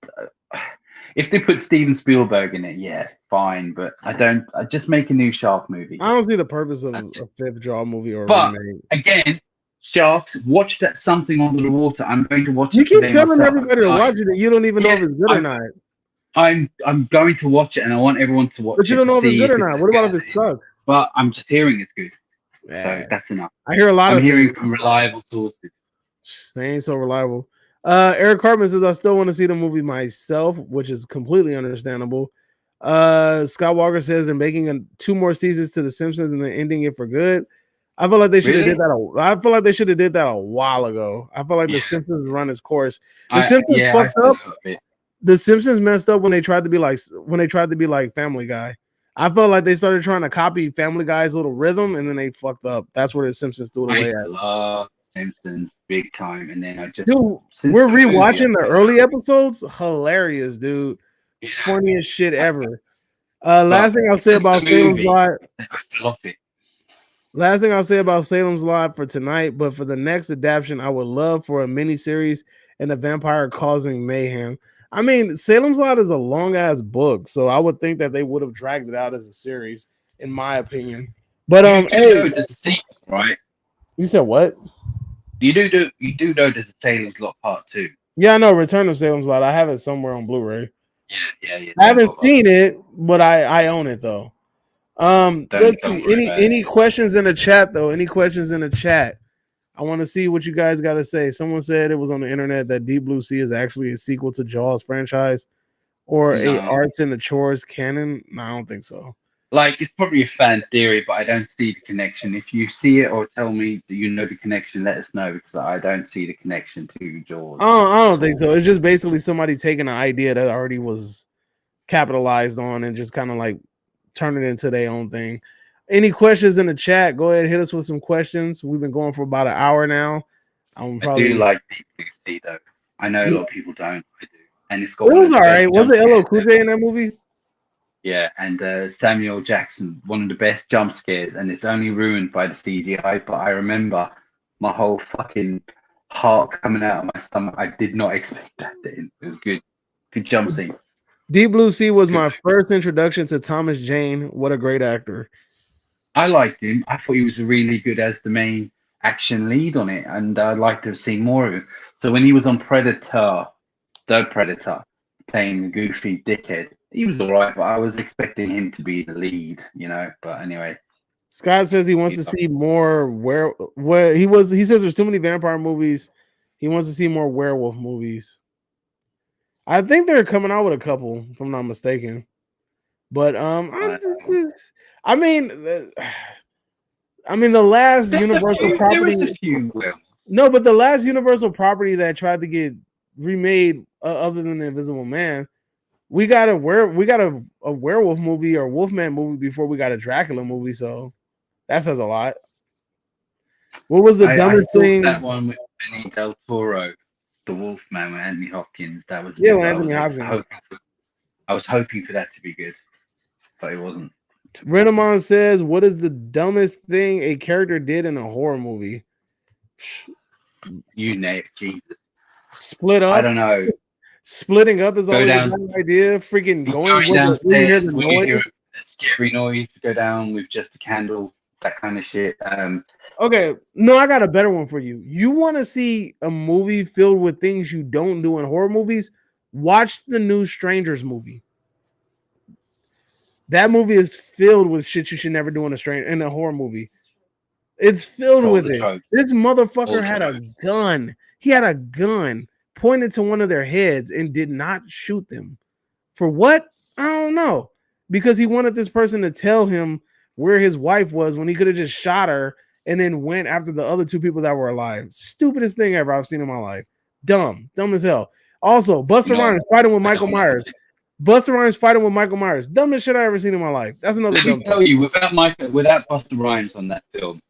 if they put Steven Spielberg in it, yeah, fine. But I don't. I just make a new shark movie. I don't see the purpose of a fifth Jaws movie or a But remake. again, sharks. Watch that Something Under the Water. I'm going to watch You it keep today telling myself. everybody to watch it, and you don't even know if it's good or not. I'm going to watch it, and I want everyone to watch it. But you don't know if it's good or not. What about if it sucks? But I'm just hearing it's good. Yeah. So that's enough. I hear a lot I'm of hearing things. from reliable sources. They ain't so reliable. Eric Cartman says I still want to see the movie myself, which is completely understandable. Scott Walker says they're making 2 more seasons to The Simpsons and then ending it for good. I feel like they should have did that. I feel like they should have did that a while ago. I feel like The Simpsons run its course. The Simpsons fucked up. The Simpsons messed up when they tried to be like Family Guy. I felt like they started trying to copy Family Guy's little rhythm, and then they fucked up. That's where The Simpsons threw it away at. Love Simpsons big time, and then I just we're rewatching the early episodes. Hilarious, dude. Yeah. Funniest shit ever. Last thing I'll say about Salem's Lot. Last thing I'll say about Salem's Lot for tonight, but for the next adaptation, I would love for a mini series and a vampire causing mayhem. I mean, Salem's Lot is a long ass book, so I would think that they would have dragged it out as a series, in my opinion. But there's a sequel, right? You said what? You do know there's a Salem's Lot Part 2. Yeah, I know. Return of Salem's Lot. I have it somewhere on Blu-ray. Yeah. I haven't seen it, but I own it though. Let's see. Any questions in the chat though? Any questions in the chat? I want to see what you guys got to say. Someone said it was on the internet that Deep Blue Sea is actually a sequel to Jaws franchise or a Arts and the Chores canon. No, I don't think so. Like, it's probably a fan theory, but I don't see the connection. If you see it or tell me that you know the connection, let us know, because I don't see the connection to Jaws. I don't think so. It's just basically somebody taking an idea that already was capitalized on and just kind of like turn it into their own thing. Any questions in the chat? Go ahead, hit us with some questions. We've been going for about an hour now. I'm I do probably like Deep Blue Sea, though. I know a lot of people don't. I do. And it's got it one was of the all best right. Was jump it LL scares Cool ever. J in that movie? Yeah, and Samuel Jackson, one of the best jump scares, and it's only ruined by the CGI. But I remember my whole fucking heart coming out of my stomach. I did not expect that. It was good. Good jump scene. Deep Blue Sea was Good my movie. first introduction to Thomas Jane. What a great actor. I liked him. I thought he was really good as the main action lead on it, and I'd like to have seen more of him. So when he was on Predator, the Predator, playing the goofy dickhead, he was all right, but I was expecting him to be the lead, you know. But anyway, Scott says he wants he's to not. see more where he says there's too many vampire movies. He wants to see more werewolf movies. I think they're coming out with a couple, if I'm not mistaken. But I mean, I mean the last Universal There property. is a few. Well, No, but the last Universal property that tried to get remade, other than the Invisible Man, we got a werewolf movie or Wolfman movie before we got a Dracula movie. So that says a lot. What was the I dumbest thought that thing? one with Benny Del Toro, the Wolfman with Anthony Hopkins, that was Yeah, with I Anthony was Hopkins. hoping for that to be good, but it wasn't. To be honest. Renamon says, "What is the dumbest thing a character did in a horror movie? You name it, Jesus. Split I up. don't know. Splitting up is Go always a down. bad idea. Freaking going Going with it when you hear the downstairs when you hear noise. a scary noise, go down with just a candle, that kind of shit. Okay, no, I got a better one for you. You want to see a movie filled with things you don't do in horror movies? Watch the new Strangers movie. That movie is filled with shit you should never do in a horror movie. It's filled all with the it. tropes, This all motherfucker the had a tropes. gun. He had a gun pointed to one of their heads and did not shoot them. For what? I don't know. Because he wanted this person to tell him where his wife was when he could have just shot her and then went after the other two people that were alive. Stupidest thing ever I've seen in my life. Dumb. Dumb as hell. Also, You Buster know, Rhymes fighting with the Michael dumbest Myers. thing. Buster Rhymes fighting with Michael Myers. Dumbest shit I ever seen in my life. That's another Let me dumb thing. tell you, without Buster Rhymes on that film,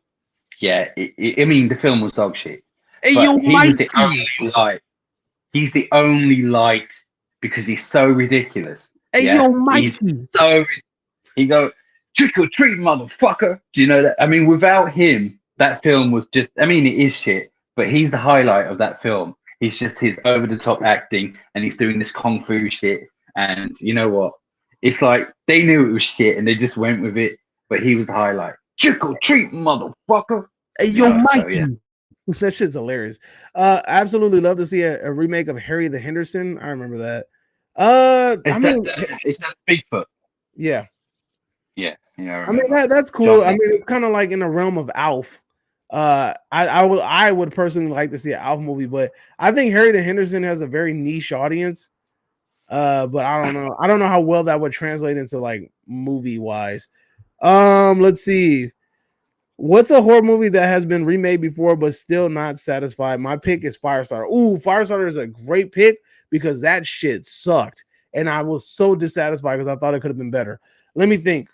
yeah, I mean the film was dog shit. Hey, yo, But he was the Mikey. only light. He's the only light because he's so ridiculous. Hey, Yeah, yo, he's Mikey. so. He go trick or treat, motherfucker. Do you know that? I mean, without him, that film was just. I mean, it is shit, but he's the highlight of that film. He's just his over the top acting, and he's doing this kung fu shit. And you know what? It's like they knew it was shit, and they just went with it. But he was the highlight. Trick or treat, motherfucker. Hey, You yo, know. So Mikey. yeah. That shit's hilarious. Absolutely love to see a remake of Harry the Henderson. I remember that. I mean, It's that Bigfoot. yeah. Yeah, I I mean remember. that's cool. John I mean, Bigfoot. it's kind of like in the realm of Alf. I would personally like to see an Alf movie, but I think Harry the Henderson has a very niche audience. But I don't know. I don't know how well that would translate into like movie wise. Let's see. What's a horror movie that has been remade before but still not satisfied? My pick is Firestarter. Ooh, Firestarter is a great pick because that shit sucked. And I was so dissatisfied because I thought it could have been better. Let me think.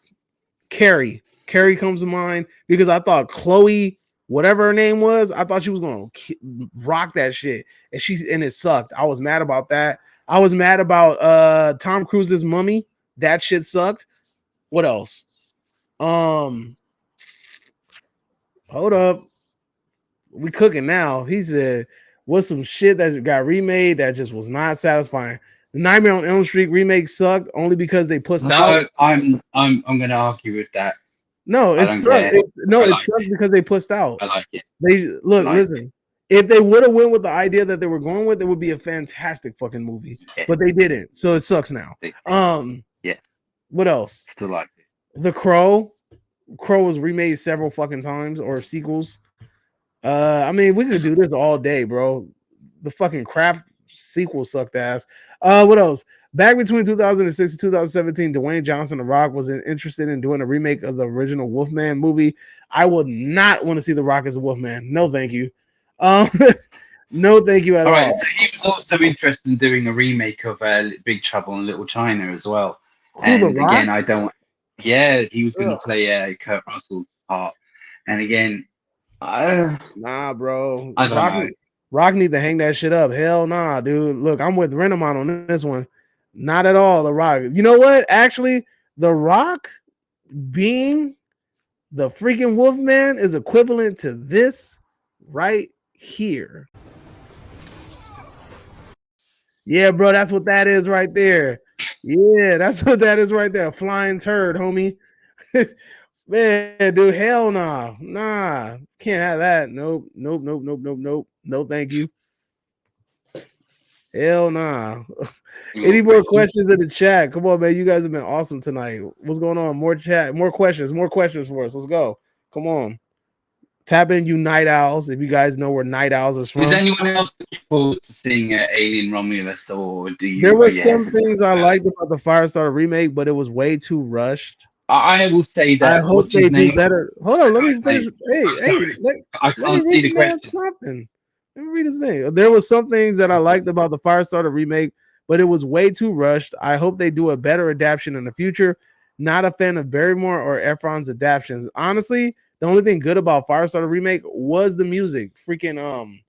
Carrie. Carrie comes to mind because I thought Chloe, whatever her name was, I thought she was going to rock that shit. And it sucked. I was mad about that. I was mad about Tom Cruise's Mummy. That shit sucked. What else? Hold up. We cooking now. He said, what's some shit that got remade that just was not satisfying? The Nightmare on Elm Street remake sucked only because they pussed out. No, I'm going to argue with that. No, I it don't sucked. care. It sucked because they pussed out. I like it. They I look, like listen. If they would have went with the idea that they were going with, it would be a fantastic fucking movie. it. But they didn't, so it sucks now. Yes. What else? Still like it. The Crow. Crow was remade several fucking times or sequels. I mean, we could do this all day, bro. The fucking Craft sequel sucked ass. What else? Back between 2006 and 2017, Dwayne Johnson, The Rock, was interested in doing a remake of the original Wolfman movie. I would not want to see The Rock as a Wolfman. No, thank you. Um, no, thank you at All right, all. so he was also interested in doing a remake of Big Trouble in Little China as well. Who, The And Rock? again, I don't. Yeah, he was going to Ugh. play Kurt Russell's part. And again, Nah, bro. I don't know. Rock need to hang that shit up. Hell nah, dude. Look, I'm with Renamon on this one. Not at all, The Rock. You know what? Actually, The Rock being the freaking Wolfman is equivalent to this right here. Yeah, bro, that's what that is right there. Yeah, that's what that is right there. Flying turd, homie. Man, dude, hell nah. Nah. Can't have that. Nope. Nope. Nope. Nope. Nope. Nope. No, thank you. Hell nah. Any more questions in the chat? Come on, man. You guys have been awesome tonight. What's going on? More chat, more questions for us. Let's go. Come on. Tap in you night owls if you guys know where night owls are from. Is anyone else looking forward to seeing Alien Romulus, or do you? There were some things I liked about the Firestarter remake, but it was way too rushed. I will say that. I hope they do better. Hold on, let me finish. I let me can't see read the question. Compton. Let me read this thing. There was some things that I liked about the Firestarter remake, but it was way too rushed. I hope they do a better adaptation in the future. Not a fan of Barrymore or Efron's adaptations. Honestly, the only thing good about Firestarter remake was the music. Freaking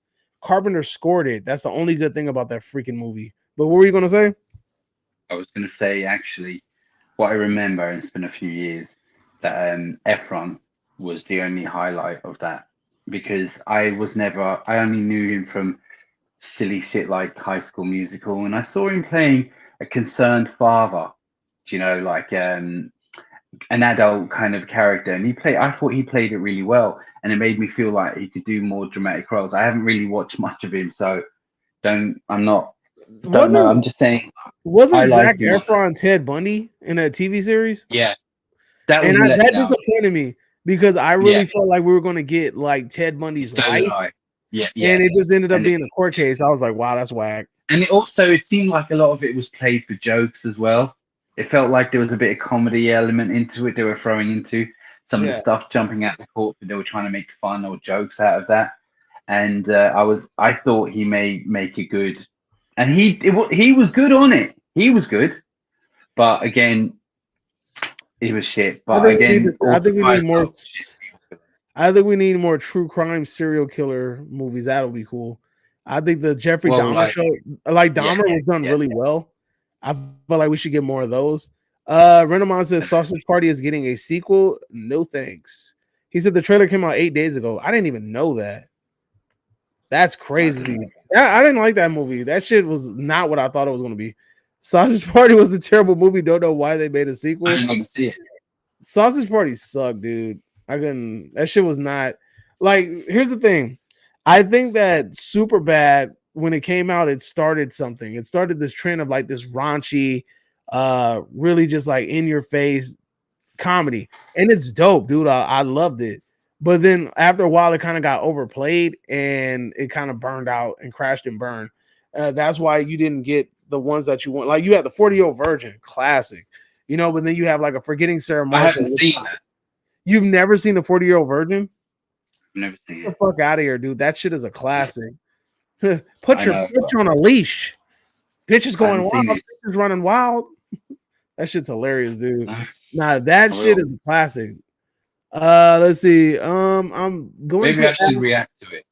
Carpenter scored it. That's the only good thing about that freaking movie. But what were you gonna say? I was gonna say actually, what I remember, and it's been a few years, that Efron was the only highlight of that, because I only knew him from silly shit like High School Musical, and I saw him playing a concerned father, like an adult kind of character, and I thought he played it really well, and it made me feel like he could do more dramatic roles. I haven't really watched much of him, so don't know. I'm just saying. Wasn't Zac Efron Ted Bundy in a TV series? Yeah, that disappointed me because I really felt like we were going to get like Ted Bundy's wife. Yeah, and it just ended up being a court case. I was like, wow, that's whack. And it seemed like a lot of it was played for jokes as well. It felt like there was a bit of comedy element into it. They were throwing into some of the stuff, jumping out the court, but they were trying to make fun or jokes out of that. And I thought he may make it good, and he was good on it. He was good, but again, it was shit. But I think we need more true crime serial killer movies. That'll be cool. I think the Jeffrey Dahmer show, like Dahmer, was done really well. I feel like we should get more of those. Renamon says Sausage Party is getting a sequel. No thanks. He said the trailer came out 8 days ago. I didn't even know that. That's crazy. I didn't like that movie. That shit was not what I thought it was going to be. Sausage Party was a terrible movie. Don't know why they made a sequel. I didn't see it. Sausage Party sucked, dude. I couldn't. That shit was not like. Here's the thing. I think that Superbad, when it came out, it started something. It started this trend of like this raunchy, really just like in your face comedy, and it's dope, dude. I loved it. But then after a while, it kind of got overplayed and it kind of burned out and crashed and burned. That's why you didn't get the ones that you want. Like you had the 40-Year-Old Virgin, classic, but then you have like a Forgetting Sarah Marshall. I haven't seen that. You've never seen the 40-Year-Old Virgin? I've never seen it. Get the fuck out of here, dude. That shit is a classic. Put your bitch on a leash. Bitch is going wild. Bitch is running wild. That shit's hilarious, dude. Nah, that shit is a classic. Let's see. I'm going Maybe I should react to it.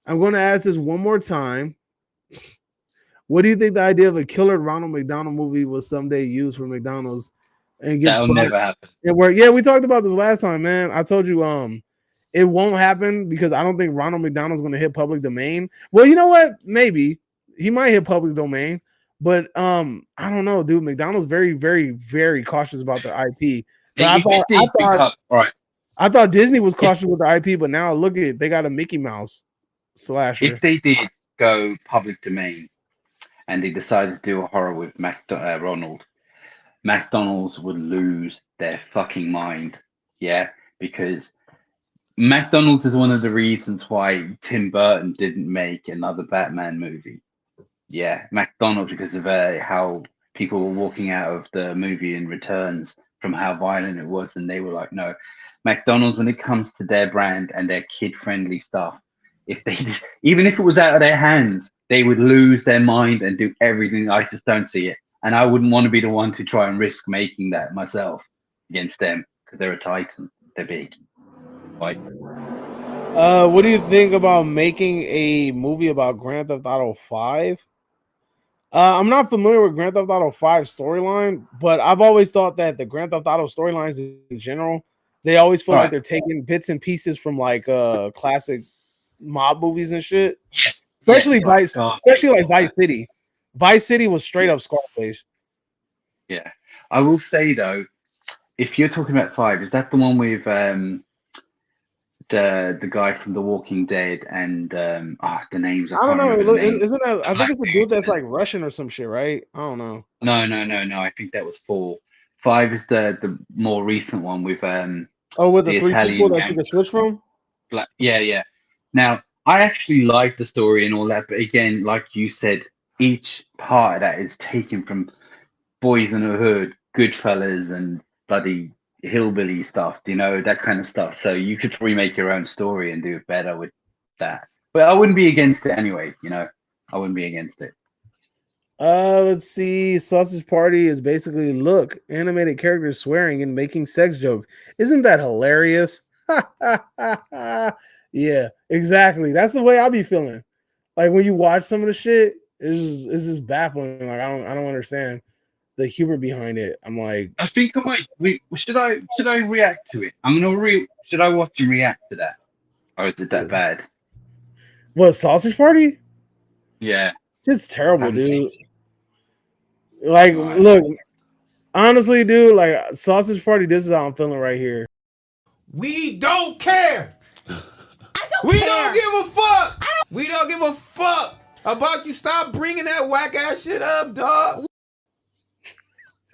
I'm going to ask this one more time. What do you think the idea of a killer Ronald McDonald movie will someday use for McDonald's and get That'll never happen? Yeah, we talked about this last time, man. I told you it won't happen because I don't think Ronald McDonald's going to hit public domain. Well, you know what? Maybe he might hit public domain, but I don't know, dude. McDonald's very, very, very cautious about their IP. But I thought Disney was cautious with the IP, but now look at it. They got a Mickey Mouse slasher. If they did go public domain and they decided to do a horror with Ronald, McDonald's would lose their fucking mind. Yeah, because McDonald's is one of the reasons why Tim Burton didn't make another Batman movie. Yeah, McDonald's, because of how people were walking out of the movie in returns from how violent it was, and they were like, no, McDonald's, when it comes to their brand and their kid-friendly stuff, if they even if it was out of their hands, they would lose their mind and do everything. I just don't see it, and I wouldn't want to be the one to try and risk making that myself against them because they're a titan, they're big. Right. What do you think about making a movie about Grand Theft Auto 5? I'm not familiar with Grand Theft Auto 5 storyline, but I've always thought that the Grand Theft Auto storylines in general, they always feel All like right. they're taking bits and pieces from like classic mob movies and shit. Yes. Especially Yes, like Vice, Scarface especially and like all Vice that. City. Vice City was straight Yeah. up Scarface. Yeah. I will say though, if you're talking about 5, is that the one with the guy from The Walking Dead and the names, I I don't can't know. remember the names. Isn't that? The I think black it's the dude dude that's and like Russian or some shit, right? I don't know. no. I think that was 4. 5 is the more recent one with Oh, with the the 3 people Italian that you can gangster. switch from. Black, yeah. Now I actually like the story and all that, but again, like you said, each part of that is taken from Boys in the Hood, Goodfellas, and bloody hillbilly stuff, that kind of stuff. So you could probably make your own story and do it better with that. But I wouldn't be against it anyway. I wouldn't be against it. Let's see. Sausage Party is basically look, animated characters swearing and making sex jokes. Isn't that hilarious? Yeah, exactly. That's the way I'll be feeling. Like when you watch some of the shit, it's just baffling. Like I don't understand the humor behind it. I'm like, I think I might. Should I react to it? Should I watch and react to that, or is it that bad? what Sausage Party? Yeah, It's I terrible, haven't seen dude. it. Like, All right. look, honestly, dude, like Sausage Party, this is how I'm feeling right here. We don't care. We don't give a fuck. We don't give a fuck about you. Stop bringing that whack ass shit up, dog.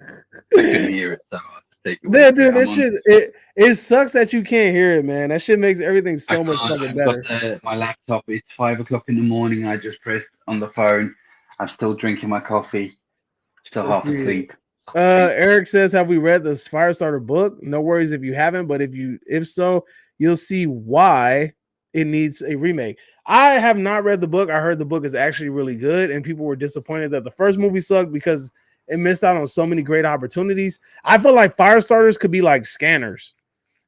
I couldn't hear it, so I'll just take it with Yeah, it. dude, that shit it sucks that you can't hear it, man. That shit makes everything I so much can't. fucking I've got better. my laptop. It's 5 o'clock in the morning. I just pressed on the phone. I'm still drinking my coffee. Still Let's half see. asleep. Eric says, "Have we read the Firestarter book? No worries if you haven't, but if so, you'll see why it needs a remake." I have not read the book. I heard the book is actually really good, and people were disappointed that the first movie sucked because it missed out on so many great opportunities. I feel like Firestarters could be like Scanners,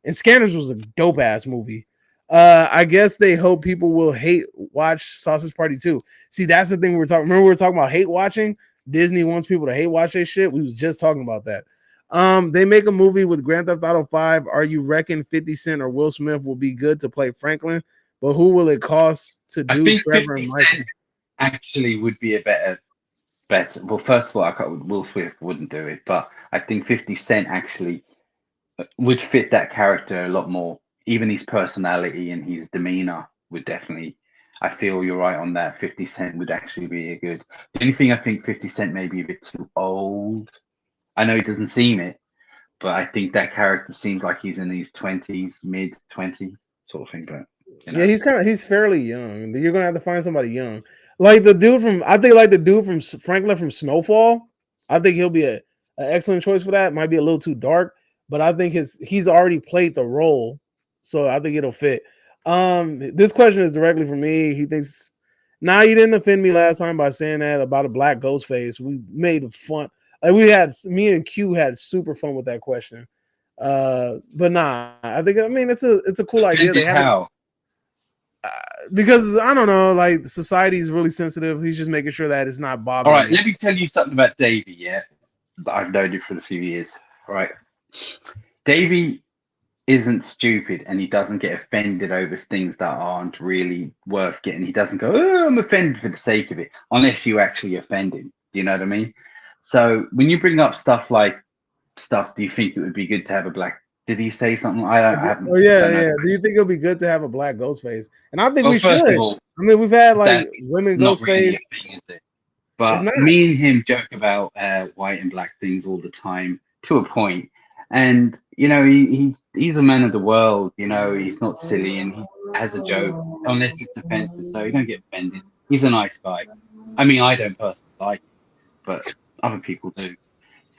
and Scanners was a dope ass movie. I guess they hope people will hate watch Sausage Party too. See, that's the thing we were talking. Remember, we were talking about hate watching. Disney wants people to hate watch their shit. We was just talking about that. They make a movie with Grand Theft Auto 5. Are you reckon 50 Cent or Will Smith will be good to play Franklin? But who will it cost to I do think Trevor 50 and Michael? Cent actually would be a better. Well, first of all, Will Smith wouldn't do it, but I think 50 Cent actually would fit that character a lot more. Even his personality and his demeanor would definitely. I feel you're right on that. 50 Cent would actually be a good. The only thing I think 50 Cent may be a bit too old. I know he doesn't seem it, but I think that character seems like he's in his 20s, mid 20s sort of thing. But Yeah, he's fairly young. You're gonna have to find somebody young, like the dude from like the dude from Franklin from Snowfall. I think he'll be an excellent choice for that. Might be a little too dark, but I think he's already played the role, so I think it'll fit. This question is directly for me. He thinks, nah, you didn't offend me last time by saying that about a black ghost face. We made fun. Like me and Q had super fun with that question. But nah, I mean it's a cool idea. They offended haven't how? because I don't know, like society is really sensitive. He's just making sure that it's not All bothering right, me. let me tell you something about Davey. Yeah, that I've known you for a few years. All right, Davey isn't stupid, and he doesn't get offended over things that aren't really worth getting. He doesn't go, "Oh, I'm offended for the sake of it," unless you actually offend him. Do you know what I mean? So when you bring up stuff like stuff, do you think it would be good to have a black? Did he say something? I haven't. Oh I yeah, don't know yeah. the Do you question. think it'll be good to have a black ghost face? And I think Well, we should. first of all, I mean, we've had like that's women not ghost really face. a thing, is it? It's But not. me and him joke about white and black things all the time to a point. And he's a man of the world. He's not silly, and he has a joke unless it's offensive. So you don't get offended. He's a nice guy. I mean, I don't personally like him, but Other people do.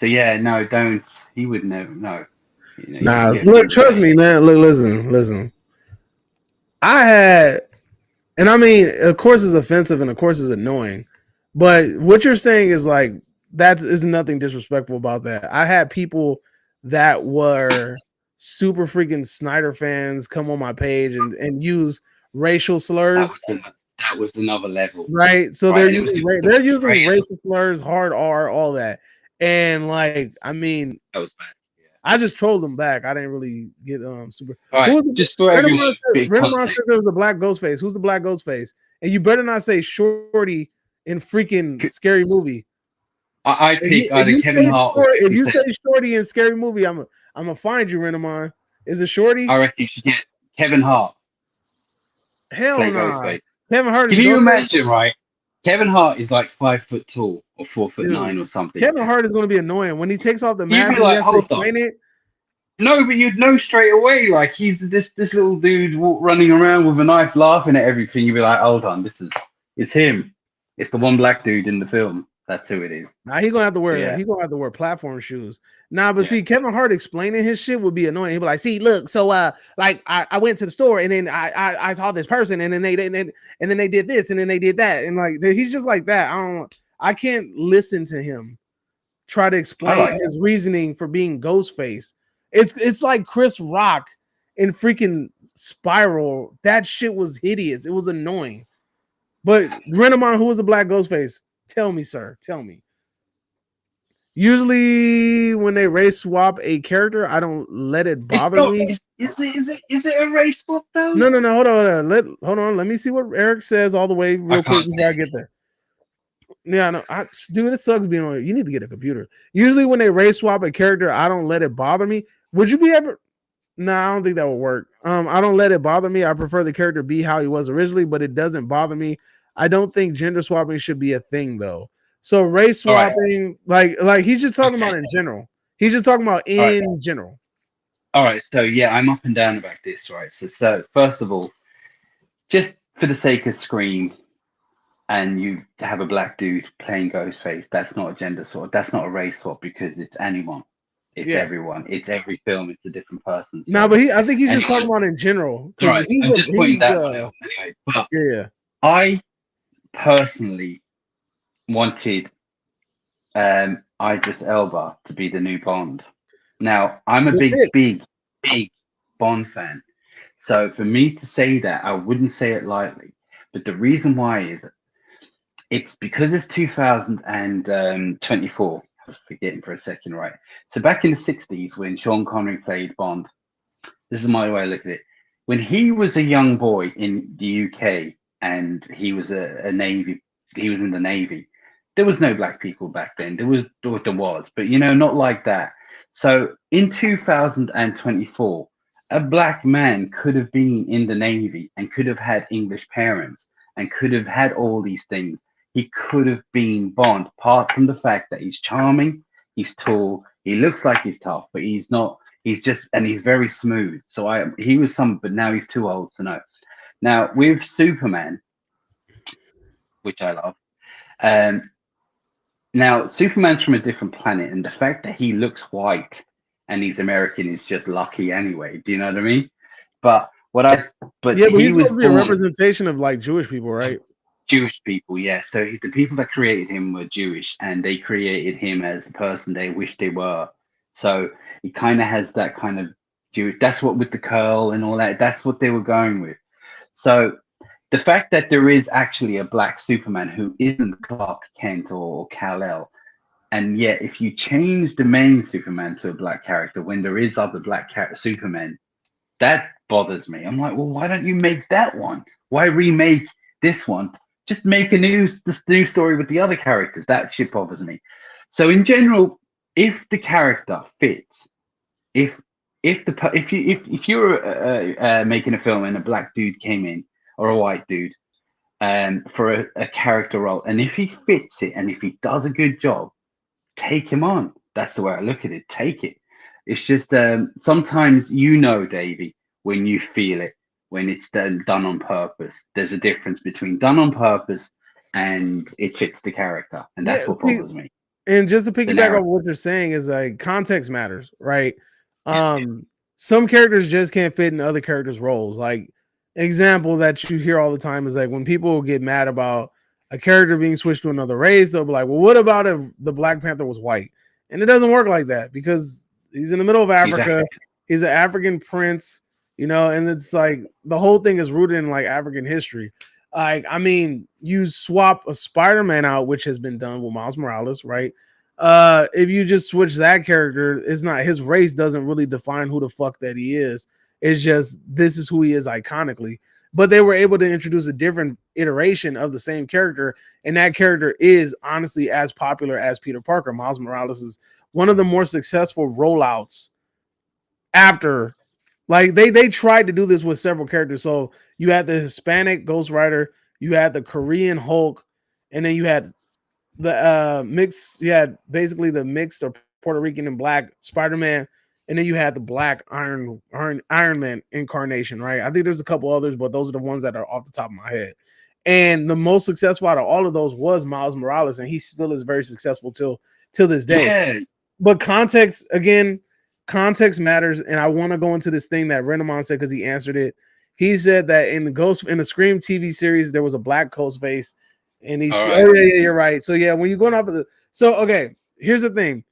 So yeah, no, don't. He would never. No. You know, Nah, he has to look, be trust gay. me, man. Look, listen. I had, and I mean, of course, it's offensive and of course, it's annoying. But what you're saying is like that is nothing disrespectful about that. I had people that were super freaking Snyder fans come on my page and use racial That slurs. was that was another level, Right. So right? they're And it was using the racial. racial slurs, hard R, all that. And like, I mean, That was bad. Yeah. I just trolled them back. I didn't really get super. All Who right, was it? just for everyone, bit of Renamon context. says it was a black ghost face. Who's the black ghost face? And you better not say Shorty in freaking Scary Movie. I pick either Kevin Hart or 50 If you say Cent. Shorty in Scary Movie, I'm gonna find you, Renamon. Is it Shorty? I reckon you should get Kevin Hart Hell play nah. Ghostface. Kevin Hart Can is you Ghostface. imagine, right? Kevin Hart is like 5 foot tall or 4 foot Dude, 9 or something. Kevin Hart is gonna be annoying when he takes off the You'd mask be and he like, has to hold on. explain it. No, but you'd know straight away, like he's this little dude running around with a knife, laughing at everything. You'd be like, hold on, it's him. It's the one black dude in the film. That's who it is. Nah, he gonna have to So, wear yeah, platform shoes. Nah, but yeah. see, Kevin Hart explaining his shit would be annoying. He'd be like, "See, look, so like I went to the store and then I saw this person and then they did this and then they did that and like he's just like that. I can't listen to him try to explain his reasoning for being Ghostface. It's like Chris Rock in freaking Spiral. That shit was hideous. It was annoying. But Renamon, who was the black Ghostface? Tell me, sir. Tell me. Usually, when they race swap a character, I don't let it bother me. Is it a race swap though? No. Hold on. Let me see what Eric says all the way real quick before I get there. Yeah, no, dude, it sucks being on. You need to get a computer. Usually, when they race swap a character, I don't let it bother me. Would you be ever? No, I don't think that would work. I don't let it bother me. I prefer the character be how he was originally, but it doesn't bother me. I don't think gender swapping should be a thing though. So race swapping, like he's just talking about in general. He's just talking about in general. All right, so yeah, I'm up and down about this, right? So first of all, just for the sake of Scream, and you have a black dude playing Ghostface, that's not a gender swap. That's not a race swap because it's anyone. It's everyone. It's every film. It's a different person. So. No, but I think he's just talking about in general. Right. I'm just pointing that one out anyway. But yeah. I personally wanted Idris Elba to be the new Bond. Now, I'm a big Bond fan. So for me to say that, I wouldn't say it lightly. But the reason why is it's because it's 2024. I was forgetting for a second, right? So back in the 60s, when Sean Connery played Bond, this is my way I look at it. When he was a young boy in the UK and he was a Navy, he was in the Navy. There was no black people back then. There was, but not like that. So in 2024, a black man could have been in the Navy and could have had English parents and could have had all these things. He could have been Bond, apart from the fact that he's charming, he's tall, he looks like he's tough, but he's not. He's just, and he's very smooth. So he was but now he's too old to know. Now with Superman, which I love, now Superman's from a different planet, and the fact that he looks white and he's American is just lucky anyway. Do you know what I mean? But he's supposed to be a representation of like Jewish people, right? Jewish people, yeah. So the people that created him were Jewish, and they created him as the person they wish they were. So he kind of has that kind of Jewish. That's what with the curl and all that. That's what they were going with. So the fact that there is actually a black Superman who isn't Clark Kent or Kal-El, and yet if you change the main Superman to a black character when there is other black Superman, that bothers me. I'm like, well, why don't you make that one? Why remake this one? Just make this new story with the other characters. That shit bothers me. So in general, if the character fits, if you're making a film and a black dude came in or a white dude for a character role, and if he fits it and if he does a good job, take him on. That's the way I look at it. Take it. It's just sometimes Davey, when you feel it, when it's done on purpose. There's a difference between done on purpose and it fits the character, and that's what bothers me. And just to piggyback off what you're saying is like context matters, right? Some characters just can't fit in other characters' roles. Like example that you hear all the time is like when people get mad about a character being switched to another race, they'll be like, "Well, what about if the Black Panther was white?" And it doesn't work like that because he's in the middle of Africa. He's an African prince, you know, and it's like the whole thing is rooted in like African history. Like, I mean, you swap a Spider-Man out, which has been done with Miles Morales, right? If you just switch that character, it's not his race doesn't really define who the fuck that he is. It's just this is who he is iconically. But they were able to introduce a different iteration of the same character, and that character is honestly as popular as Peter Parker. Miles Morales is one of the more successful rollouts after. Like they tried to do this with several characters. So you had the Hispanic Ghost Rider, you had the Korean Hulk, and then you had the mix. You had basically the mixed or Puerto Rican and black Spider-Man, and then you had the black Iron Man incarnation, right? I think there's a couple others, but those are the ones that are off the top of my head. And the most successful out of all of those was Miles Morales, and he still is very successful till this day. Yeah. But context matters, and I want to go into this thing that Renamon said because he answered it. He said that in the Scream TV series there was a black Ghostface, and he oh yeah, you're right. So yeah, when you're going off of okay, here's the thing.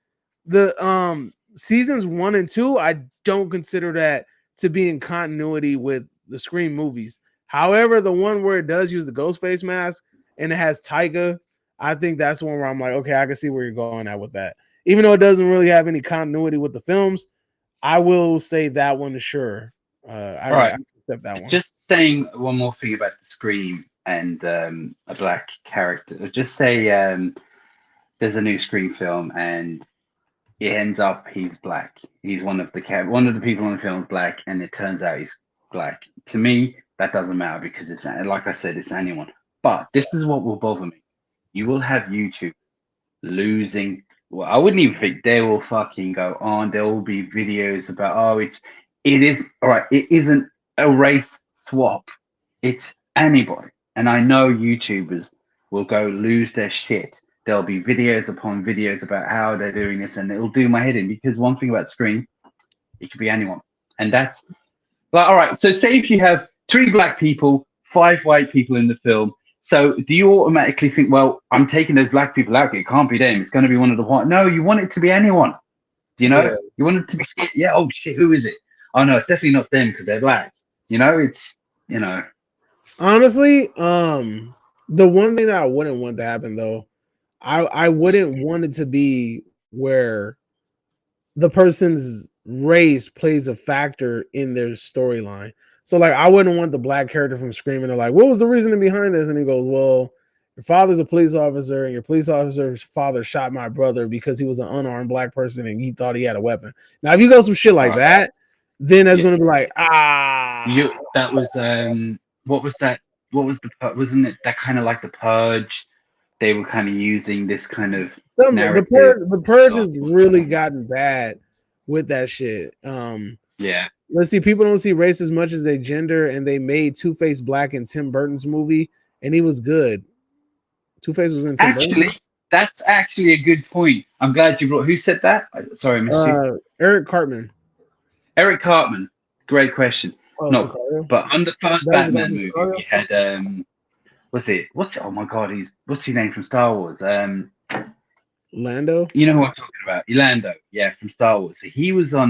The seasons 1 and 2, I don't consider that to be in continuity with the Scream movies. However, the one where it does use the Ghostface mask and it has Tyga, I think that's the one where I'm like, okay, I can see where you're going at with that. Even though it doesn't really have any continuity with the films, I will say that one is sure. I accept that one. Just saying one more thing about the Scream and a black character. Just say there's a new Scream film and it ends up he's black. He's one of the people in the film is black, and it turns out he's black. To me, that doesn't matter because it's like I said, it's anyone. But this is what will bother me. You will have YouTube losing. Well, I wouldn't even think they will fucking go on. There will be videos about it is all right. It isn't a race swap. It's anybody. And I know YouTubers will go lose their shit. There'll be videos upon videos about how they're doing this, and it'll do my head in because one thing about Scream, it could be anyone. And that's like, all right. So say if you have 3 black people, 5 white people in the film. So do you automatically think, well, I'm taking those black people out? It can't be them. It's going to be one of the white. No, you want it to be anyone. Do you know? Yeah. You want it to be, yeah, oh shit, who is it? Oh no, it's definitely not them because they're black. You know, it's, you know. Honestly, the one thing that I wouldn't want to happen though, I wouldn't want it to be where the person's race plays a factor in their storyline. So like I wouldn't want the black character from Scream and they're like, what was the reasoning behind this? And he goes, well, your father's a police officer and your police officer's father shot my brother because he was an unarmed black person and he thought he had a weapon. Now, if you go some shit like that, then that's going to be like, that was, what was that? Wasn't it that kind of like the Purge? They were kind of using this kind of narrative. The Purge has really gotten bad with that shit. Yeah. Let's see, people don't see race as much as they gender, and they made Two-Face black in Tim Burton's movie, and he was good. Two-Face was in Tim Burton. That's actually a good point. I'm glad you brought. Who said that? Sorry, I missed you. Eric Cartman. Eric Cartman. Great question. But on the first Batman movie, we had oh my god, what's his name from Star Wars? Lando. You know who I'm talking about? Lando, yeah, from Star Wars. So he was on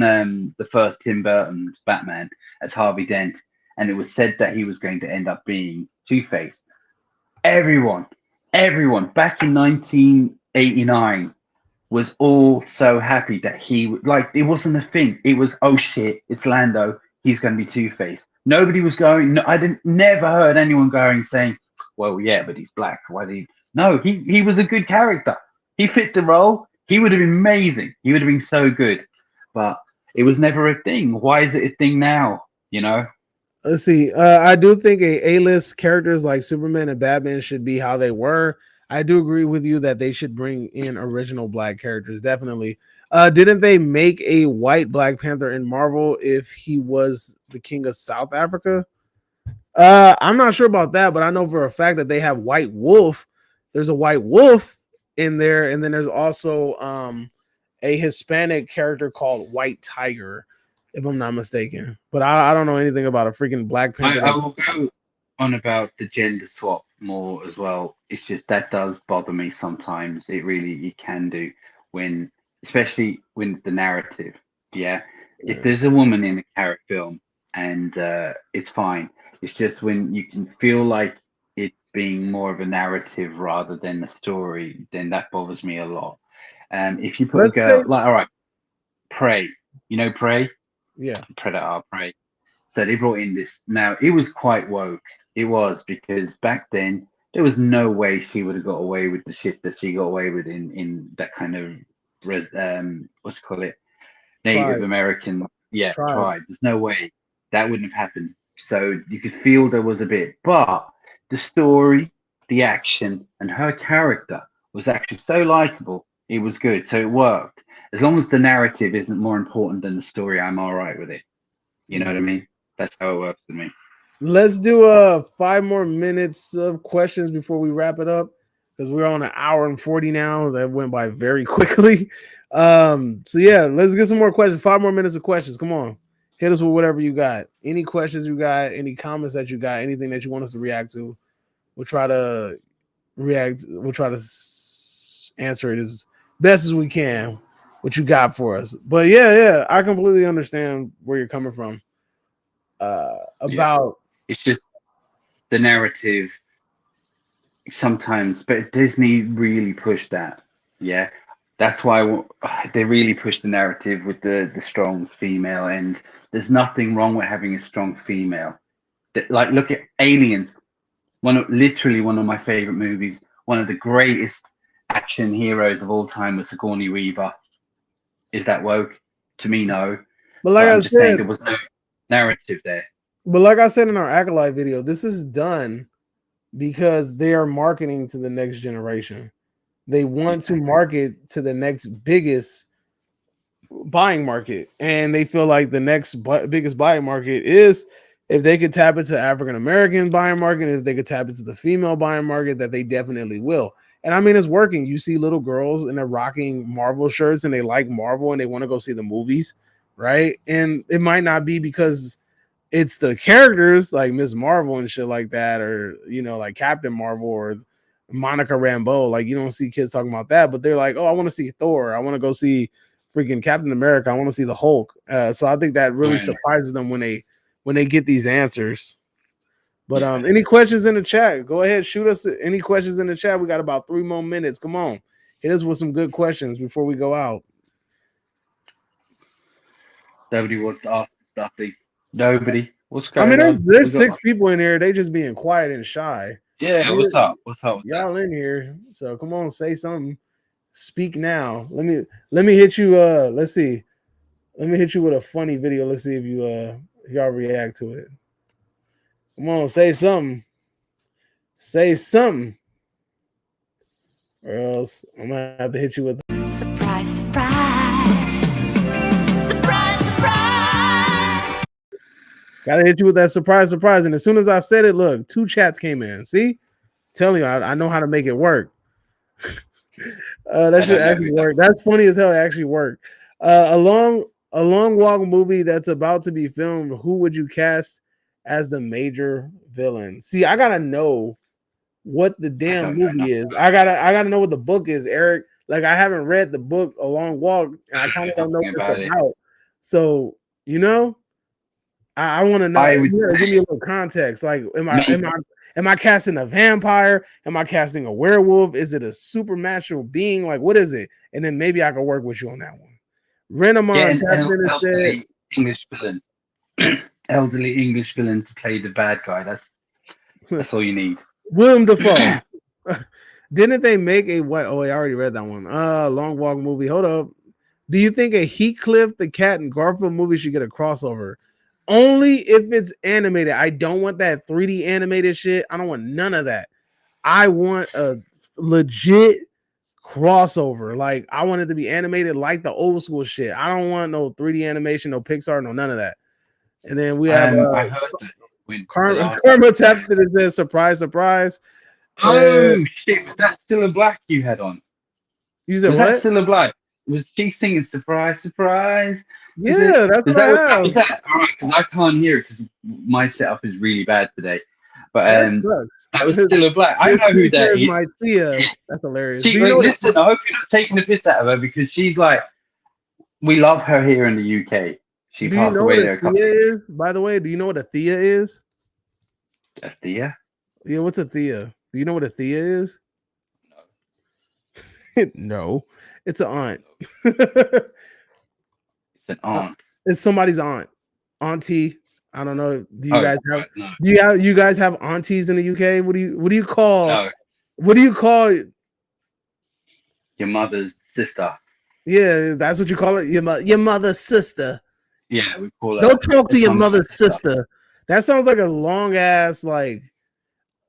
the first Tim Burton's Batman as Harvey Dent, and it was said that he was going to end up being Two-Face. Everyone back in 1989 was all so happy that it wasn't a thing. It was, oh shit, it's Lando. He's going to be Two-Face. Nobody was going. No, never heard anyone going saying, well, yeah, but he's black. Why did he? No, he was a good character. He fit the role. He would have been amazing. He would have been so good. But it was never a thing. Why is it a thing now? You know? Let's see. I do think A-list characters like Superman and Batman should be how they were. I do agree with you that they should bring in original black characters. Definitely. Didn't they make a white Black Panther in Marvel if he was the king of South Africa? I'm not sure about that, but I know for a fact that they have White Wolf. There's a White Wolf in there, and then there's also a Hispanic character called White Tiger, if I'm not mistaken. But I don't know anything about a freaking Black Panther. I will go on about the gender swap more as well. It's just that does bother me sometimes. It can do when, especially when the narrative. Yeah, if there's a woman in a character film and it's fine. It's just when you can feel like it's being more of a narrative rather than a story, then that bothers me a lot. If you put a Let's girl say, like, all right, Prey, you know Prey, yeah, Predator, Prey. So they brought in this. Now it was quite woke. It was because back then there was no way she would have got away with the shit that she got away with in that kind of what you call it, Native tribe, American, yeah, tribe. tribe. There's no way that wouldn't have happened. So you could feel there was a bit, but the story, the action, and her character was actually so likable. It was good, so it worked. As long as the narrative isn't more important than the story, I'm all right with it. You know what I mean? That's how it works with me. Let's do 5 more minutes of questions before we wrap it up, because we're on an hour and 40 now. That went by very quickly. So yeah, let's get some more questions. 5 more minutes of questions. Come on, hit us with whatever you got. Any questions you got? Any comments that you got? Anything that you want us to react to? We'll try to react. We'll try to answer it as best as we can. What you got for us? But yeah, I completely understand where you're coming from. Yeah. About It's just the narrative sometimes, but Disney really pushed that. Yeah. That's why they really pushed the narrative with the strong female, and there's nothing wrong with having a strong female. Like, look at Aliens, literally one of my favorite movies, one of the greatest action heroes of all time was Sigourney Weaver. Is that woke? To me, no. But But like I I'm just saying said, there was no narrative there. but like I said in our Acolyte video, this is done because they are marketing to the next generation. They want to market to the next biggest buying market, and they feel like the next biggest buying market is if they could tap into African American buying market, if they could tap into the female buying market, that they definitely will. And I mean, it's working. You see little girls and they're rocking Marvel shirts and they like Marvel and they want to go see the movies, right? And it might not be because it's the characters like Miss Marvel and shit like that, or like Captain Marvel or Monica Rambeau. Like, you don't see kids talking about that, but they're like, oh, I want to see Thor. I want to go see freaking Captain America. I want to see the Hulk. So I think that really surprises them when they get these answers. But any questions in the chat? Go ahead, shoot us any questions in the chat. We got about 3 more minutes. Come on, hit us with some good questions before we go out. Nobody wants to ask stuffy. Nobody. What's going on? There's 6 people in here. They just being quiet and shy. Yeah, what's up? What's up? Y'all in here. So come on, say something. Speak now. Let me hit you. Let's see. Let me hit you with a funny video. Let's see if y'all react to it. Come on, say something. Say something. Or else I'm gonna have to hit you with Surprise, surprise. Surprise, surprise. gotta hit you with that surprise. And as soon as I said it, look, 2 chats came in. See? Telling you, I know how to make it work. That should actually work. That's funny as hell. It actually worked. A long walk movie that's about to be filmed. Who would you cast as the major villain? See, I gotta know what the damn movie is. I gotta know what the book is, Eric. Like, I haven't read the book A Long Walk, and I kind of don't know what it's about. So I want to know. Give me a little context. Like, am I casting a vampire? Am I casting a werewolf? Is it a supernatural being? Like, what is it? And then maybe I can work with you on that one. Renamon elderly English villain. Elderly English villain to play the bad guy. That's all you need. William Dafoe. Didn't they make a what? Oh, I already read that one. Long Walk movie. Hold up. Do you think a Heathcliff the Cat and Garfield movie should get a crossover? Only if it's animated. I don't want that 3D animated shit. I don't want none of that. I want a legit crossover. Like, I want it to be animated like the old school shit. I don't want no 3D animation, no Pixar, no none of that. And then we have I heard that Karma tapped it and said surprise, surprise. Oh shit, was that still in black you had on? You said Was what? that Cilla Black? Was she singing "Surprise, Surprise"? Was it? Yeah, that's Is what that I what that have. was? That all right? Because I can't hear it because my setup is really bad today. But That sucks. that was Cilla Black. I This know who that teacher is is. my Thea. That's hilarious. Do She you know what? listen. I hope you're not taking the piss out of her because she's like we love her here in the UK. She Do you passed know what away a there a couple Thea of is? By the way, do you know what a Thea is? years. Thea? Yeah, what's a Thea? Do you know what a Thea is? No, it's an aunt. It's an aunt. It's somebody's aunt, auntie. I don't know. Do you Oh, guys have? right, no, You guys have aunties in the UK? What do you call? no, What do you call? your mother's sister. Yeah, that's what you call it. Your mother's sister. Yeah, we call her. Go talk to It's your my mother's mother's sister. That sounds like a long ass like.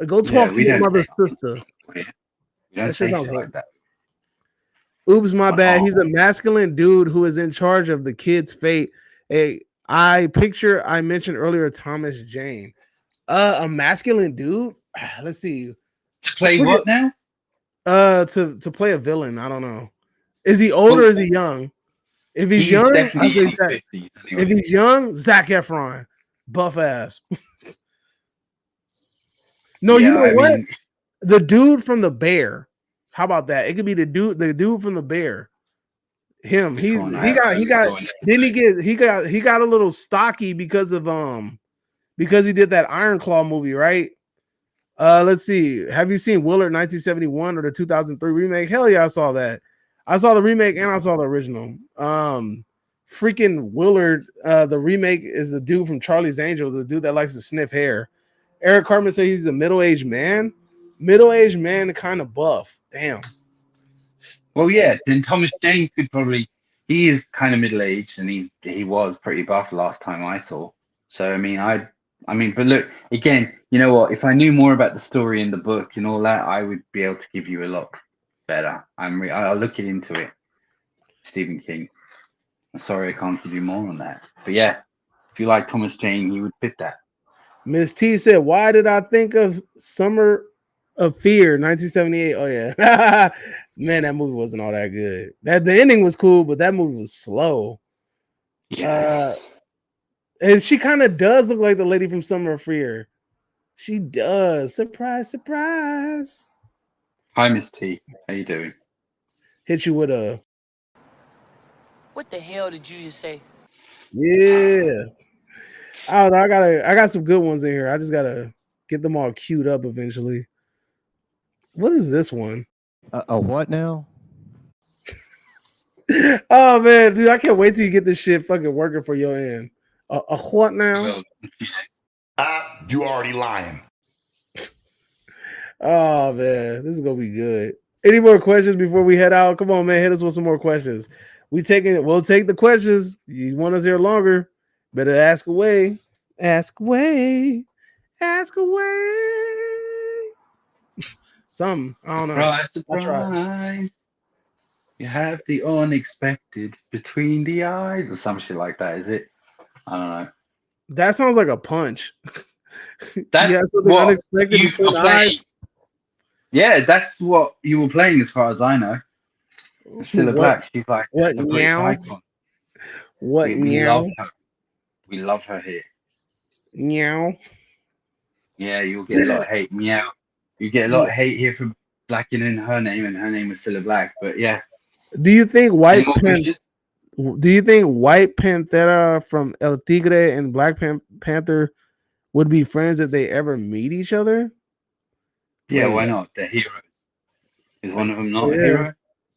Go Yeah, talk to we your don't say mother's sister. we That don't shit say sounds shit horrible. like that. Oops, my My bad. aunt. He's a masculine dude who is in charge of the kid's fate. I mentioned earlier Thomas Jane. A masculine dude. Let's see. To play what now? To play a villain. I don't know. Is he old or Well, is he young? If he's he's young, I definitely in say his Zac. 50s If anyway. he's young, Zac Efron, buff ass. No, you Yeah, know I what? mean, The dude from the Bear. How about that? It could be the dude from the Bear. Him. which one? I He only got. saw an Didn't episode. he got a little stocky because he did that Iron Claw movie, right? Let's see. Have you seen Willard 1971 or the 2003 remake? Hell yeah, I saw that. I saw the remake and I saw the original. Freaking Willard, the remake is the dude from Charlie's Angels, the dude that likes to sniff hair. Eric Cartman said he's a middle-aged man. Middle-aged man, kind of buff. Damn. Well, yeah, then Thomas Jane could probably. He is kind of middle aged, and he was pretty buff last time I saw. So I mean, but look again. You know what? If I knew more about the story in the book and all that, I would be able to give you a lot better. I'll look into it. Stephen King. I'm sorry I can't give you more on that. But yeah, if you like Thomas Jane, he would fit that. Miss T said, "Why did I think of Summer of Fear, 1978?" Oh yeah, man, that movie wasn't all that good. That the ending was cool, but that movie was slow. Yeah. And she kind of does look like the lady from Summer of Fear. She does. Surprise, surprise. Hi, Miss T. How you doing? Hit you with a. What the hell did you just say? Yeah. I don't know. I got some good ones in here. I just gotta get them all queued up eventually. What is this one? A what now? Oh man, dude, I can't wait till you get this shit fucking working for your end. A what now? You already lying. Oh man, this is gonna be good. Any more questions before we head out? Come on, man, hit us with some more questions. We'll take the questions. You want us here longer? Better ask away. Ask away. Ask away. Something. I don't know. Surprise, I'll try. surprise. You have the unexpected between the eyes, or some shit like that, is it? I don't know. That sounds like a punch. That's you have something what unexpected you between were the eyes. playing. Yeah, that's what you were playing, as far as I know. Cilla Black, she's like What a British meow? icon. What We meow? love her. We love her here. Meow. Yeah, you'll get a lot of hate. Meow. You get a lot of hate here for blacking in her name, and her name was Cilla Black. But yeah. Do you think Any more questions? Do you think White Panthera from El Tigre and Black Panther would be friends if they ever meet each other? Yeah, Wait. why not? They're heroes. Is one of them not a Yeah. hero?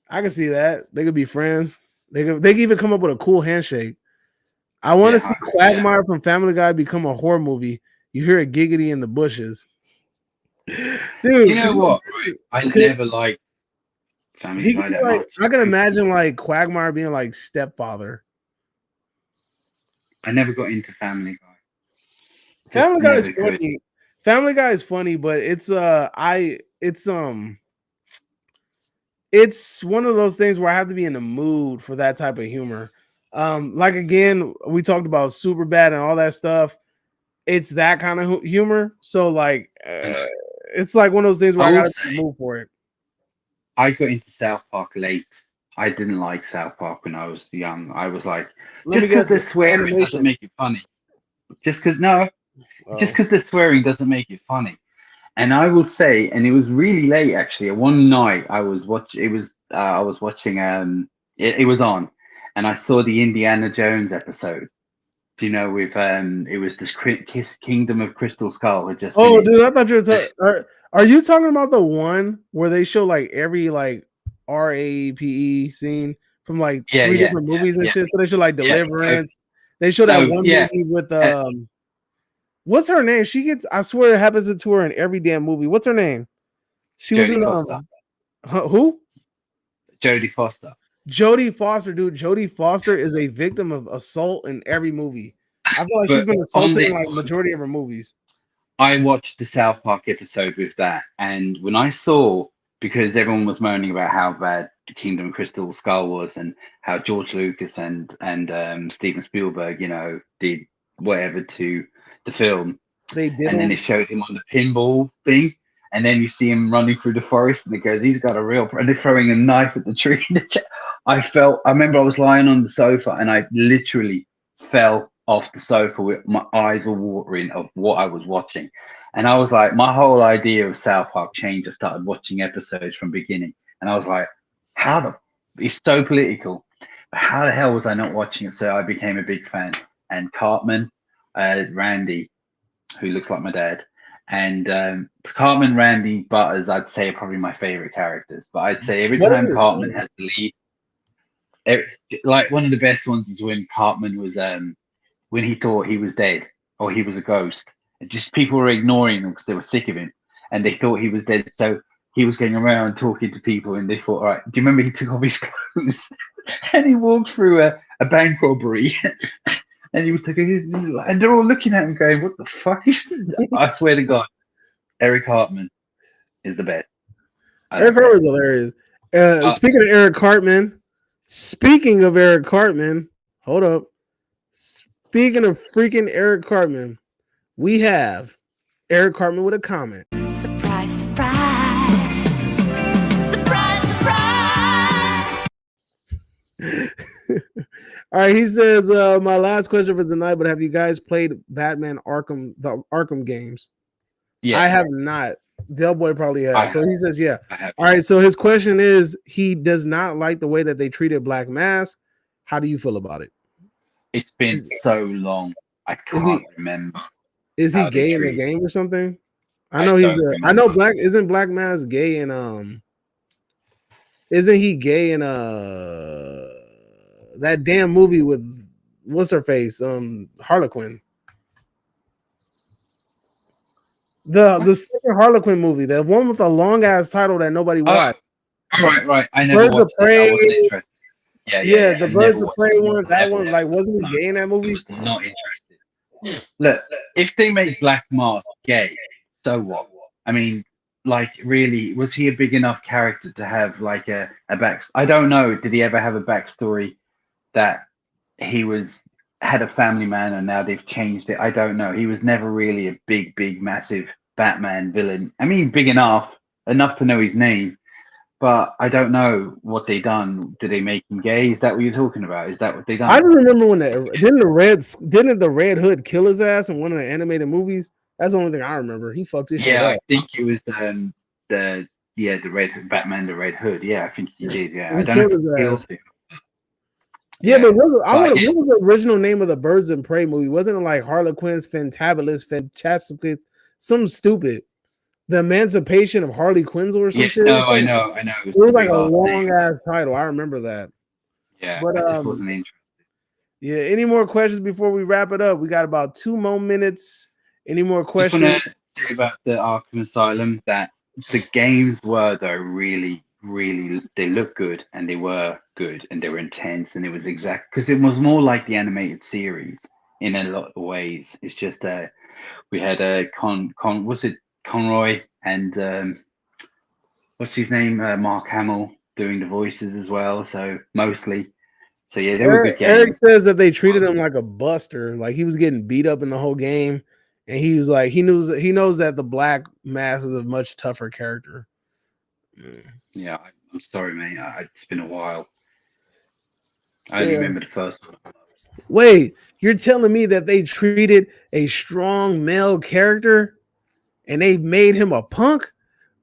I can see that. They could be friends. They could even come up with a cool handshake. I want to see Quagmire from Family Guy become a horror movie. You hear a giggity in the bushes. Dude, You know what? Right? I never liked Family Guy that much. I can imagine like Quagmire being like stepfather. I never got into Family Guy. Family Guy is funny. Family Guy is funny, but it's it's one of those things where I have to be in the mood for that type of humor. Like again, we talked about Superbad and all that stuff. It's that kind of humor. So like, it's like one of those things where I gotta be in the mood for it. I got into South Park late. I didn't like South Park when I was young. I was like, Let me just because guess. they're swearing doesn't Animation. make it funny. Just because just because they're swearing doesn't make it funny. And I will say, and it was really late actually. One night I was watching. It was I was watching. It was on, and I saw the Indiana Jones episode. Do you know with it was this Kingdom of Crystal Skull had just Oh, finished. dude, I thought you were talking. Are you talking about the one where they show like every like RAPE scene from like Yeah, three yeah, different yeah, movies and yeah, shit? So they show like yeah. Deliverance. They show that one Yeah, movie with uh, what's her name? She gets. I swear it happens to her in every damn movie. What's her name? She was Jodie in Foster. who? Jodie Foster. Jodie Foster, dude. Jodie Foster is a victim of assault in every movie. I feel like she's But been on assaulted in this like one, majority of her movies. I watched the South Park episode with that, and when I saw, because everyone was moaning about how bad the Kingdom of Crystal Skull was, and how George Lucas and Steven Spielberg, did whatever to the film, They and then diddled. it showed him on the pinball thing, and then you see him running through the forest, and it goes, he's got a real, and they're throwing a knife at the tree. I remember I was lying on the sofa, and I literally fell off the sofa with my eyes were watering of what I was watching. And I was like, my whole idea of South Park changed. I started watching episodes from beginning, and I was like, how the it's so political. How the hell was I not watching it? So I became a big fan. And Cartman, Randy, who looks like my dad, and Cartman, Randy, Butters, I'd say are probably my favorite characters. But I'd say every What time is his Cartman name? has the lead, like one of the best ones is when Cartman was when he thought he was dead or he was a ghost. And just people were ignoring him because they were sick of him and they thought he was dead. So he was going around talking to people and they thought, all right, do you remember he took off his clothes and he walked through a bank robbery and he was taking and they're all looking at him going, what the fuck? I swear to God, Eric Hartman is the best. Eric Cartman's hilarious. Speaking of Eric Cartman, hold up. Speaking of freaking Eric Cartman, we have Eric Cartman with a comment. Surprise, surprise. Surprise, surprise. All right, he says, my last question for tonight, but have you guys played Batman the Arkham games? Yeah. I have not. Del Boy probably has. So he says, yeah. I have. All right. So his question is, he does not like the way that they treated Black Mask. How do you feel about it? It's been so long. I can't remember. Is he gay in the game or something? I know isn't Black Mask gay in isn't he gay in that damn movie with what's her face? Harlequin. The second Harlequin movie, the one with the long ass title that nobody watched. Right. I never Birds of Prey. I wasn't interested. Yeah. The Birds of Prey one. That one, like, wasn't he gay in that movie? I was not interested. Look, if they make Black Mask gay, so what? I mean, like, really, was he a big enough character to have like a back? I don't know. Did he ever have a backstory that he had a family man and now they've changed it? I don't know. He was never really a big, massive Batman villain. I mean, big enough to know his name. But I don't know what they done. Did they make him gay? Is that what you're talking about? Is that what they done? I remember when didn't the Red Hood kill his ass in one of the animated movies? That's the only thing I remember. He fucked his shit up. I think it was the Red Hood, Batman, the Red Hood. Yeah, I think he did. Yeah, I don't know if he killed him. Yeah, but what was the original name of the Birds of Prey movie? Wasn't it like Harlequins, Fantabulous, Fantastic, something stupid? The Emancipation of Harley Quinn or some shit? No, I know. It was like a long ass title. I remember that. Yeah, but I just wasn't interested. Yeah, any more questions before we wrap it up? We got about 2 more minutes. Any more questions? I want to say about the Arkham Asylum that the games were though really they look good and they were good and they were intense and it was exact because it was more like the animated series in a lot of ways. It's just we had a Conroy and what's his name, Mark Hamill doing the voices as well. So mostly, yeah, they were good games. Eric says that they treated him like a buster, like he was getting beat up in the whole game, and he was like, he knows that the Black Mask is a much tougher character. Yeah, I'm sorry, mate. It's been a while. I only remember the first one. Wait, you're telling me that they treated a strong male character and they made him a punk?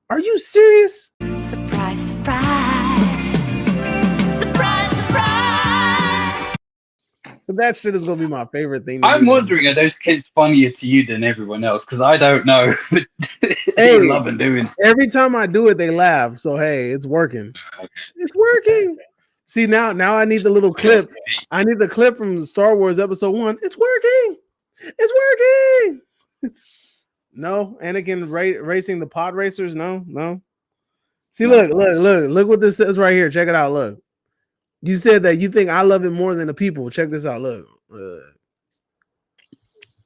Are you serious? Surprise, surprise. Surprise, surprise. That shit is gonna be my favorite thing. I'm wondering, are those kids funnier to you than everyone else? Because I don't know. Hey, They love doing. Every time I do it, they laugh. So hey, it's working. It's working. See now I need the little clip. I need the clip from Star Wars Episode 1. It's working. It's working. No, Anakin racing the pod racers. No. See, look what this says right here. Check it out. Look, you said that you think I love it more than the people. Check this out. Look,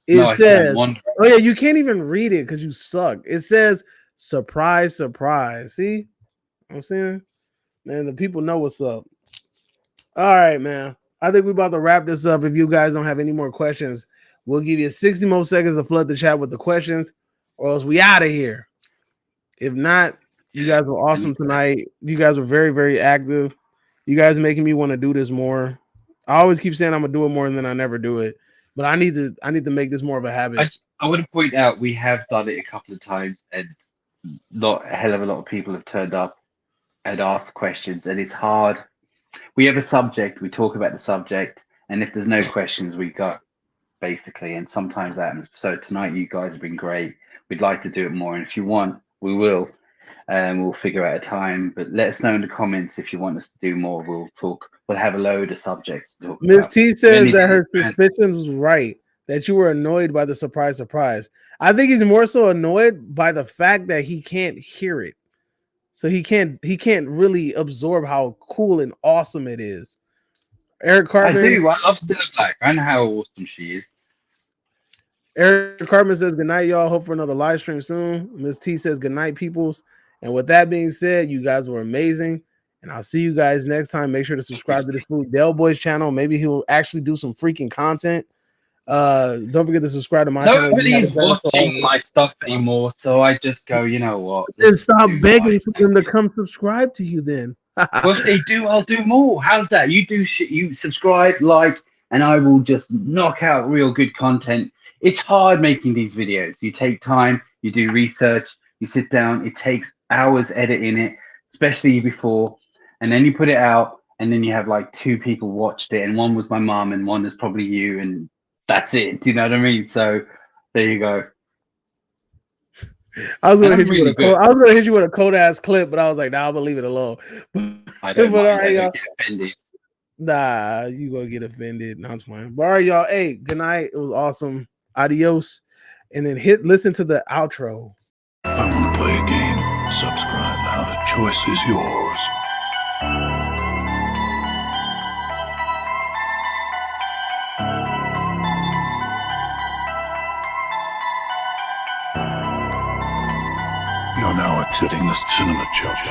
it says, oh yeah, you can't even read it because you suck. It says, surprise, surprise. See, I'm saying, man, the people know what's up. All right, man. I think we're about to wrap this up. If you guys don't have any more questions, we'll give you 60 more seconds to flood the chat with the questions, or else we out of here. If not, you guys were awesome tonight. You guys were very, very active. You guys making me want to do this more. I always keep saying I'm gonna do it more, and then I never do it. But I need to make this more of a habit. I want to point out we have done it a couple of times, and a hell of a lot of people have turned up and asked questions, and it's hard. We have a subject, we talk about the subject, and if there's no questions, we go, basically, and sometimes that happens. So tonight, you guys have been great. We'd like to do it more, and if you want, we will. We'll figure out a time, but let us know in the comments if you want us to do more. We'll talk. We'll have a load of subjects to talk Miss about. T says that her suspicions was right, that you were annoyed by the surprise. I think he's more so annoyed by the fact that he can't hear it. So he can't really absorb how cool and awesome it is. Eric Cartman. I do. I love Stella Black. I know how awesome she is. Eric Cartman says, good night, y'all. Hope for another live stream soon. Miss T says, good night, peoples. And with that being said, you guys were amazing. And I'll see you guys next time. Make sure to subscribe to this Del Boy's channel. Maybe he'll actually do some freaking content. Don't forget to subscribe to my channel. Nobody's watching my stuff anymore, so I just go, you know what? Then stop begging for them to come subscribe to you then. Well, if they do, I'll do more. How's that? You do shit, you subscribe, like, and I will just knock out real good content. It's hard making these videos. You take time, you do research, you sit down, it takes hours editing it, especially before, and then you put it out, and then you have like 2 people watched it, and one was my mom, and one is probably you, and that's it. Do you know what I mean? So there you go. I was gonna hit you with a cold ass clip, but I was like, nah, I'm gonna leave it alone. I don't mind. I don't get offended. Nah, you gonna get offended. No, I'm fine. But all right, y'all. Hey, good night. It was awesome. Adios. And then listen to the outro. I want to play a game. Subscribe now. The choice is yours. You're now exiting the cinema church.